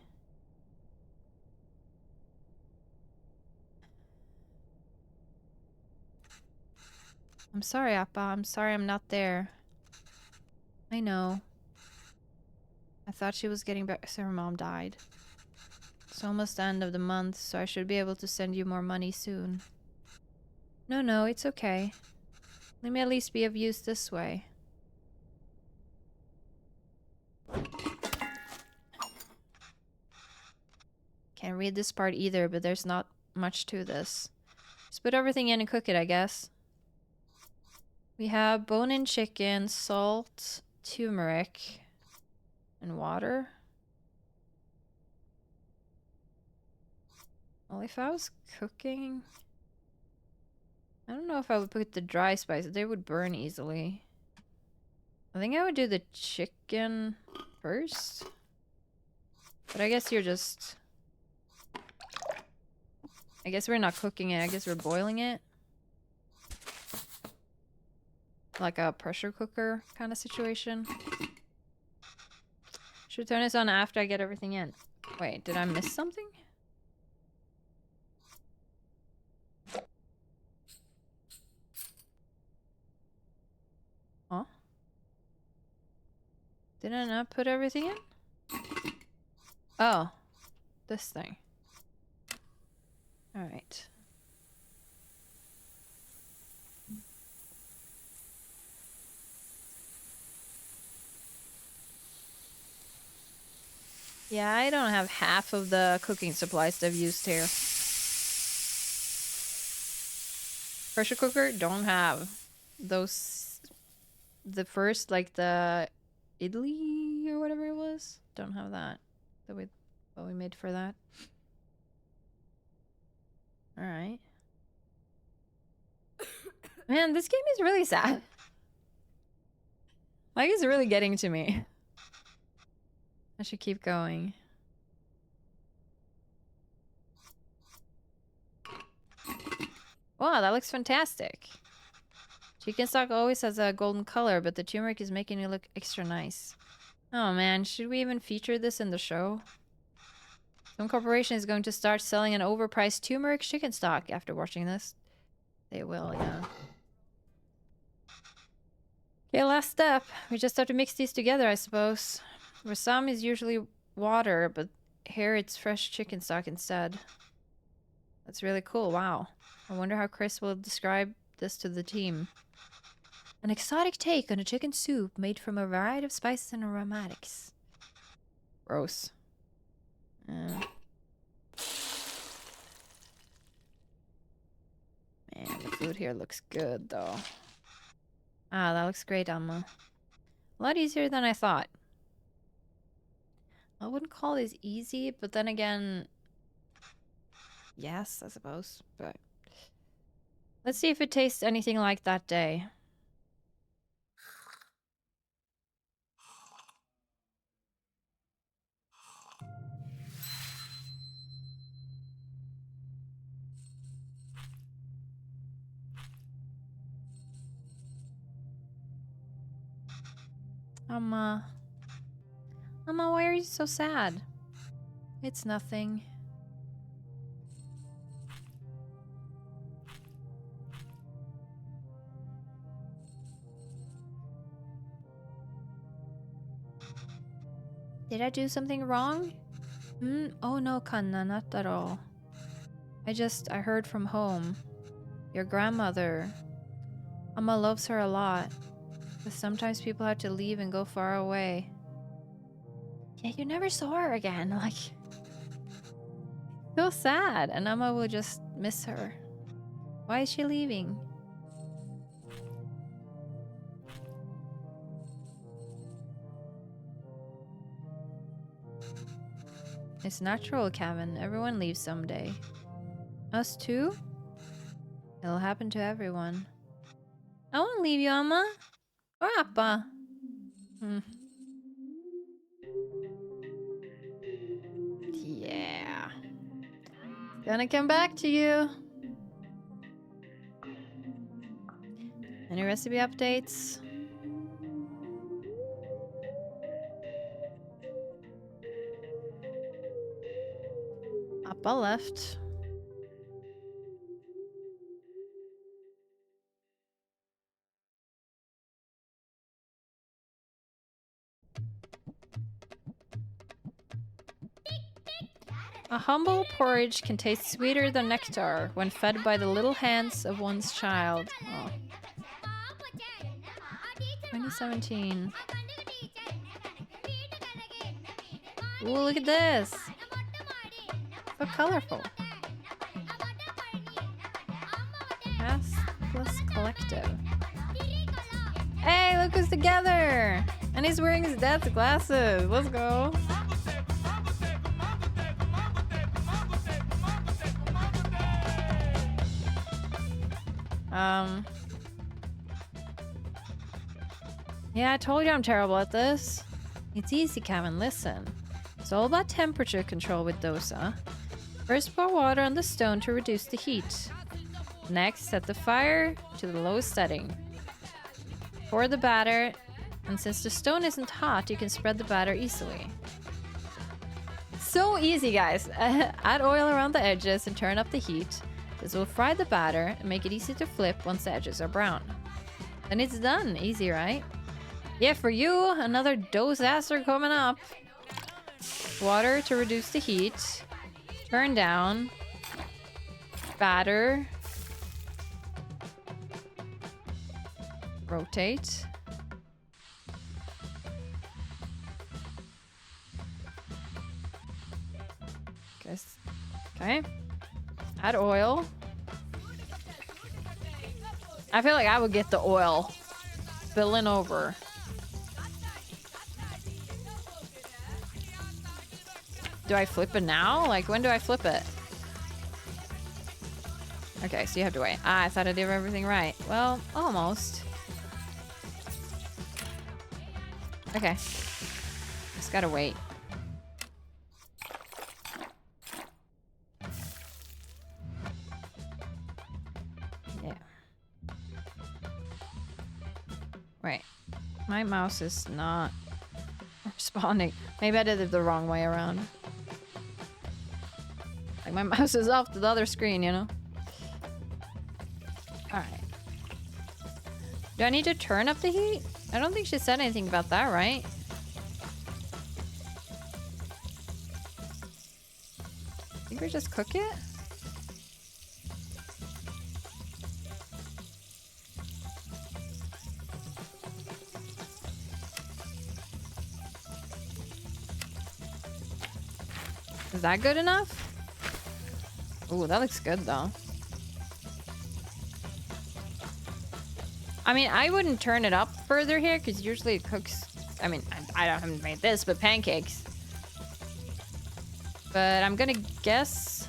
I'm sorry, Appa. I'm sorry I'm not there. I know. I thought she was getting back, so her mom died. It's almost the end of the month, so I should be able to send you more money soon. No, it's okay. Let me at least be of use this way. Can't read this part either, but there's not much to this. Just put everything in and cook it, I guess. We have bone-in chicken, salt, turmeric, and water. Well, if I was cooking... I don't know if I would put the dry spices. They would burn easily. I think I would do the chicken first. But I guess you're just... I guess we're not cooking it. I guess we're boiling it. Like a pressure cooker kind of situation. Should turn this on after I get everything in. Wait, did I miss something? Huh? Did I not put everything in? Oh. This thing. Alright. Yeah, I don't have half of the cooking supplies they've used here. Pressure cooker, don't have. Those... The first, like the... idli or whatever it was? Don't have that. What we made for that. Alright. Man, this game is really sad. Like, it's really getting to me. I should keep going. Wow, that looks fantastic. Chicken stock always has a golden color, but the turmeric is making it look extra nice. Oh man, should we even feature this in the show? Some corporation is going to start selling an overpriced turmeric chicken stock after watching this. They will, yeah. Okay, last step. We just have to mix these together, I suppose. Rasam is usually water, but here it's fresh chicken stock instead. That's really cool, wow. I wonder how Chris will describe this to the team. An exotic take on a chicken soup made from a variety of spices and aromatics. Gross. Man, the food here looks good, though. Ah, that looks great, Amma. A lot easier than I thought. I wouldn't call this easy, but then again... Yes, I suppose, but... Let's see if it tastes anything like that day. Amma, why are you so sad? It's nothing. Did I do something wrong? Oh no, Kanna, not at all. I heard from home. Your grandmother. Amma loves her a lot. But sometimes people have to leave and go far away. Yeah, you never saw her again, like... So sad, and Amma will just miss her. Why is she leaving? It's natural, Kevin. Everyone leaves someday. Us too? It'll happen to everyone. I won't leave you, Amma. Or Appa. Yeah. Gonna come back to you. Any recipe updates? Appa left. A humble porridge can taste sweeter than nectar when fed by the little hands of one's child. Oh. 2017. Ooh, look at this. So colorful. Cast plus collective. Hey, look who's together! And he's wearing his dad's glasses. Let's go. Yeah, I told you I'm terrible at this. It's easy, Kevin, listen. It's all about temperature control with dosa. First pour water on the stone to reduce the heat. Next, set the fire to the lowest setting. Pour the batter, and since the stone isn't hot, you can spread the batter easily. So easy, guys. Add oil around the edges and turn up the heat. This will fry the batter and make it easy to flip once the edges are brown. Then it's done. Easy, right? Yeah, for you, another dosaster coming up. Water to reduce the heat. Turn down. Batter. Rotate. Guess. Okay. Add oil. I feel like I would get the oil spilling over. Do I flip it now? Like, when do I flip it? Okay, so you have to wait. Ah, I thought I did everything right. Well, almost. Okay. Just gotta wait. Yeah. Wait. My mouse is not responding. Maybe I did it the wrong way around. Like, my mouse is off to the other screen, you know? Alright. Do I need to turn up the heat? I don't think she said anything about that, right? I think we just cook it? Is that good enough? Ooh, that looks good though. I mean, I wouldn't turn it up further here because usually it cooks. I mean, I haven't made this, but pancakes. But I'm gonna guess.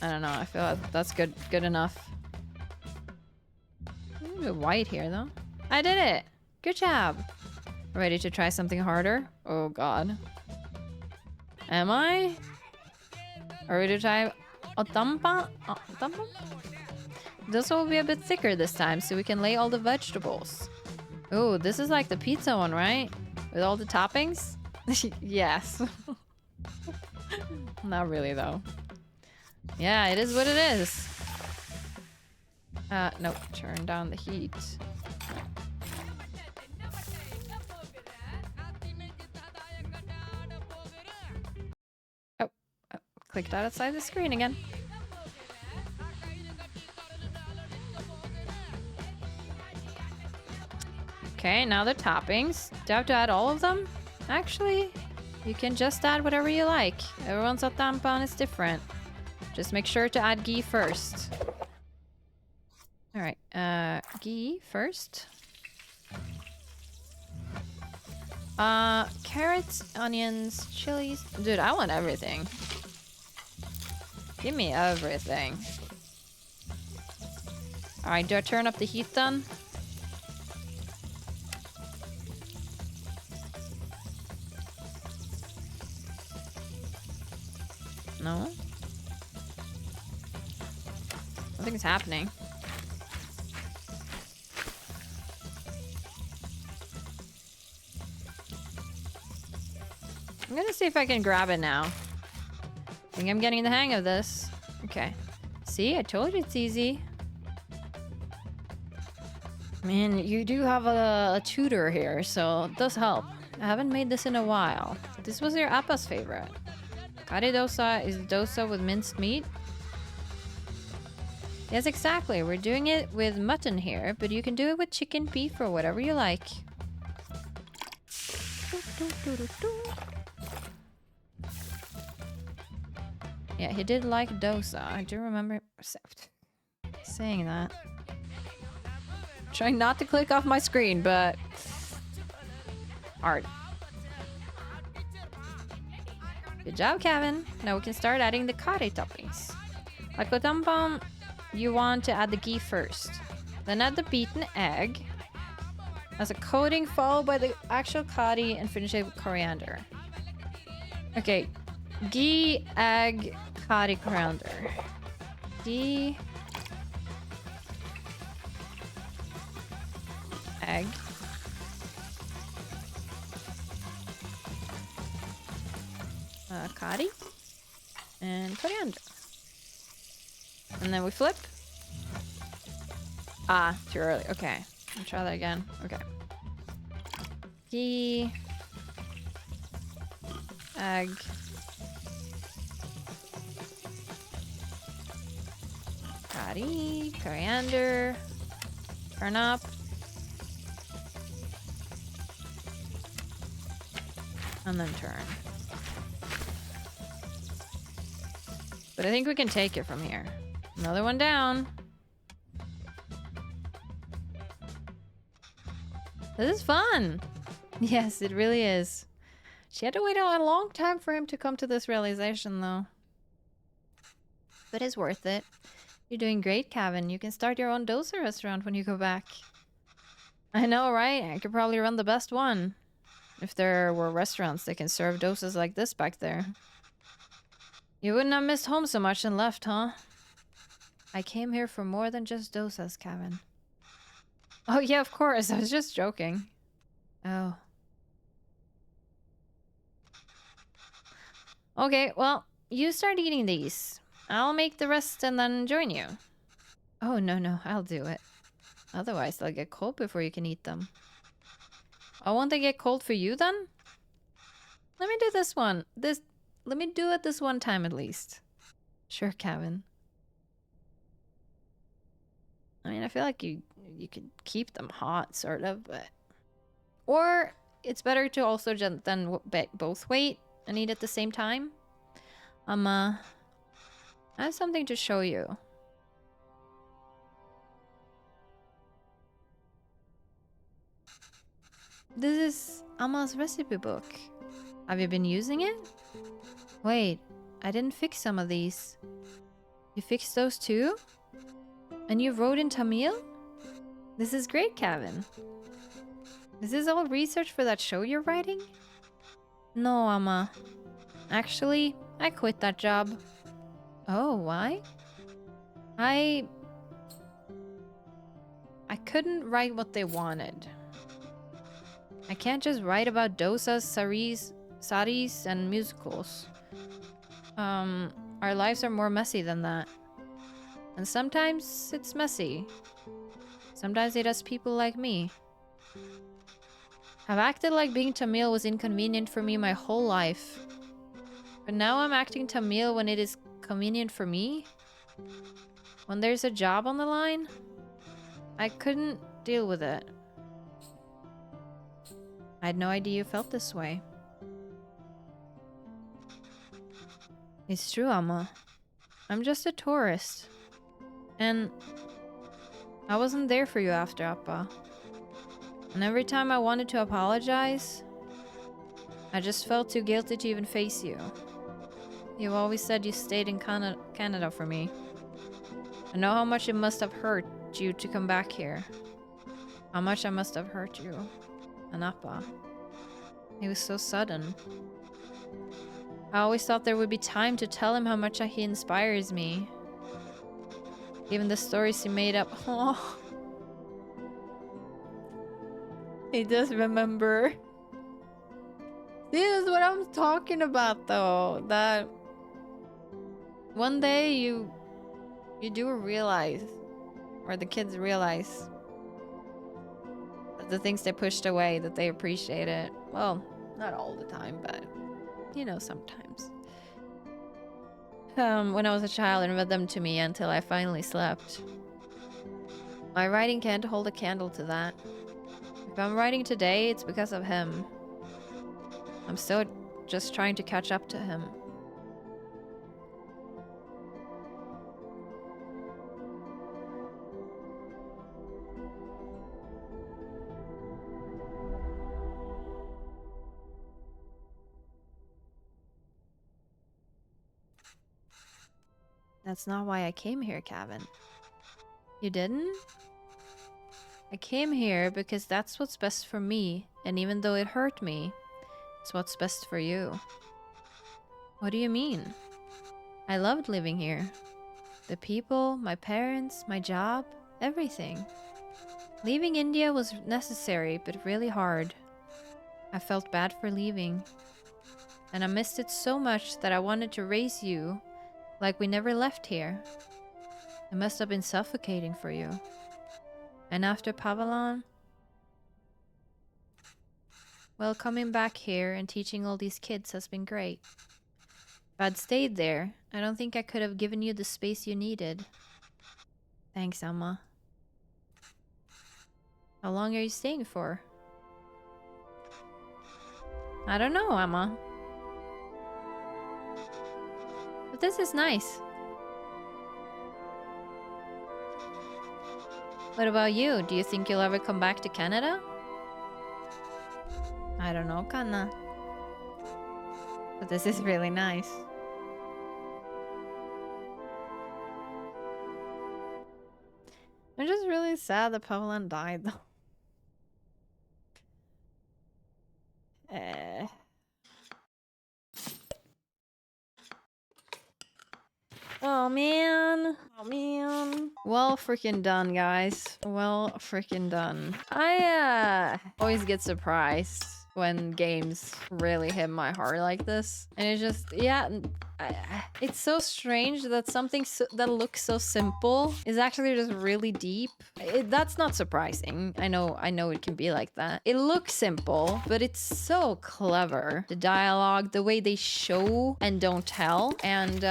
I don't know. I feel like that's good enough. A little bit white here though. I did it. Good job. Ready to try something harder? Oh god. Am I? Are we ready to try otampa? Otampa? This will be a bit thicker this time, so we can lay all the vegetables. Oh, this is like the pizza one, right? With all the toppings? Yes. Not really, though. Yeah, it is what it is. Nope. Turn down the heat. Oh, clicked out outside the screen again. Okay, now the toppings. Do I have to add all of them? Actually, you can just add whatever you like. Everyone's otampan is different. Just make sure to add ghee first. Alright, ghee first. Carrots, onions, chilies. Dude, I want everything. Give me everything. Alright, do I turn up the heat then? No? Nothing's happening. I'm gonna see if I can grab it now. I think I'm getting the hang of this. Okay. See, I told you it's easy. Man, you do have a tutor here, so it does help. I haven't made this in a while. This was your Appa's favorite. Kari dosa is dosa with minced meat. Yes, exactly. We're doing it with mutton here, but you can do it with chicken, beef, or whatever you like. Yeah, he did like dosa. I do remember saying that. Trying not to click off my screen, but hard. Good job, Kevin. Now we can start adding the kari toppings. Like otampan, you want to add the ghee first. Then add the beaten egg as a coating, followed by the actual kari, and finish it with coriander. Okay, ghee, egg, kari, coriander. Ghee, egg, kari, and coriander. And then we flip. Ah, too early. Okay. I'll try that again. Okay. Ghee. Egg. patty, coriander, turnip. And then turn. But I think we can take it from here. Another one down. This is fun. Yes, it really is. She had to wait a long time for him to come to this realization, though. But it's worth it. You're doing great, Kevin. You can start your own dosa restaurant when you go back. I know, right? I could probably run the best one. If there were restaurants that can serve dosas like this back there. You wouldn't have missed home so much and left, huh? I came here for more than just dosas, Kevin. Oh, yeah, of course. I was just joking. Oh. Okay, well, you start eating these. I'll make the rest and then join you. Oh, no, I'll do it. Otherwise, they'll get cold before you can eat them. Oh, won't they get cold for you then? Let me do this one. Let me do it this one time at least. Sure, Kevin. I mean, I feel like you could keep them hot, sort of, but... Or it's better to also then both wait and eat at the same time. I have something to show you. This is Amma's recipe book. Have you been using it? Wait, I didn't fix some of these. You fixed those too? And you wrote in Tamil? This is great, Kevin. Is this all research for that show you're writing? No, Amma. Actually, I quit that job. Oh, why? I couldn't write what they wanted. I can't just write about dosas, saris, and musicals. Our lives are more messy than that. And sometimes it's messy. Sometimes it has people like me. I've acted like being Tamil was inconvenient for me my whole life. But now I'm acting Tamil when it is convenient for me? When there's a job on the line? I couldn't deal with it. I had no idea you felt this way. It's true, Amma. I'm just a tourist. And I wasn't there for you after Appa. And every time I wanted to apologize, I just felt too guilty to even face you. You always said you stayed in Canada for me. I know how much it must have hurt you to come back here. How much I must have hurt you. And Appa. It was so sudden. I always thought there would be time to tell him how much he inspires me. Even the stories he made up. Oh. He does remember. This is what I'm talking about, though. That one day you do realize, or the kids realize, that the things they pushed away, that they appreciate it. Well, not all the time, but you know, sometimes. When I was a child and read them to me until I finally slept. My writing can't hold a candle to that. If I'm writing today, it's because of him. I'm still just trying to catch up to him. That's not why I came here, Kevin. You didn't? I came here because that's what's best for me, and even though it hurt me, it's what's best for you. What do you mean? I loved living here. The people, my parents, my job, everything. Leaving India was necessary, but really hard. I felt bad for leaving. And I missed it so much that I wanted to raise you like we never left here. It must have been suffocating for you. And after Pavalon, well, coming back here and teaching all these kids has been great. If I'd stayed there, I don't think I could have given you the space you needed. Thanks, Emma. How long are you staying for? I don't know, Emma. But this is nice. What about you? Do you think you'll ever come back to Canada? I don't know, Kanna. But this is really nice. I'm just really sad that Pavlan died, though. Oh man. Oh man. Well freaking done, guys. Well freaking done. I always get surprised when games really hit my heart like this. And it's just, yeah, it's so strange that something that looks so simple is actually just really deep. That's not surprising. I know it can be like that. It looks simple, but it's so clever. The dialogue, the way they show and don't tell. And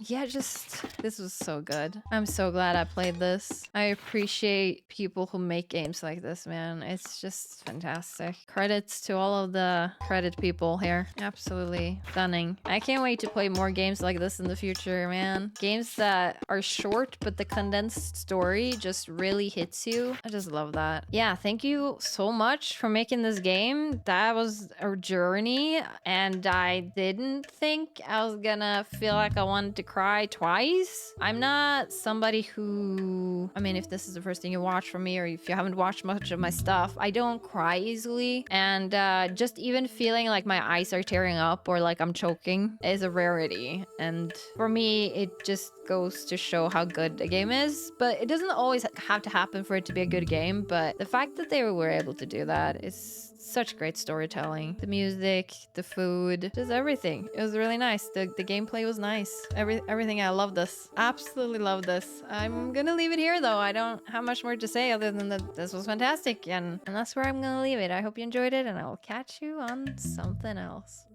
yeah, just, this was so good. I'm so glad I played this. I appreciate people who make games like this, man. It's just fantastic. Credits to all of the credit people here. Absolutely stunning. I can't wait to play more games like this in the future, man. Games that are short, but the condensed story just really hits you. I just love that. Yeah, thank you so much for making this game. That was a journey, and I didn't think I was gonna feel like I wanted to cry twice. I'm not somebody who... I mean, if this is the first thing you watch from me, or if you haven't watched much of my stuff, I don't cry easily. And just even feeling like my eyes are tearing up or like I'm choking is a rarity. And for me, it just goes to show how good a game is. But it doesn't always have to happen for it to be a good game. But the fact that they were able to do that is such great storytelling. The music, the food, just everything. It was really nice. The gameplay was nice. Everything. I love this. Absolutely love this. I'm gonna leave it here though. I don't have much more to say other than that this was fantastic. And that's where I'm gonna leave it. I hope you enjoyed it, and I will catch you on something else.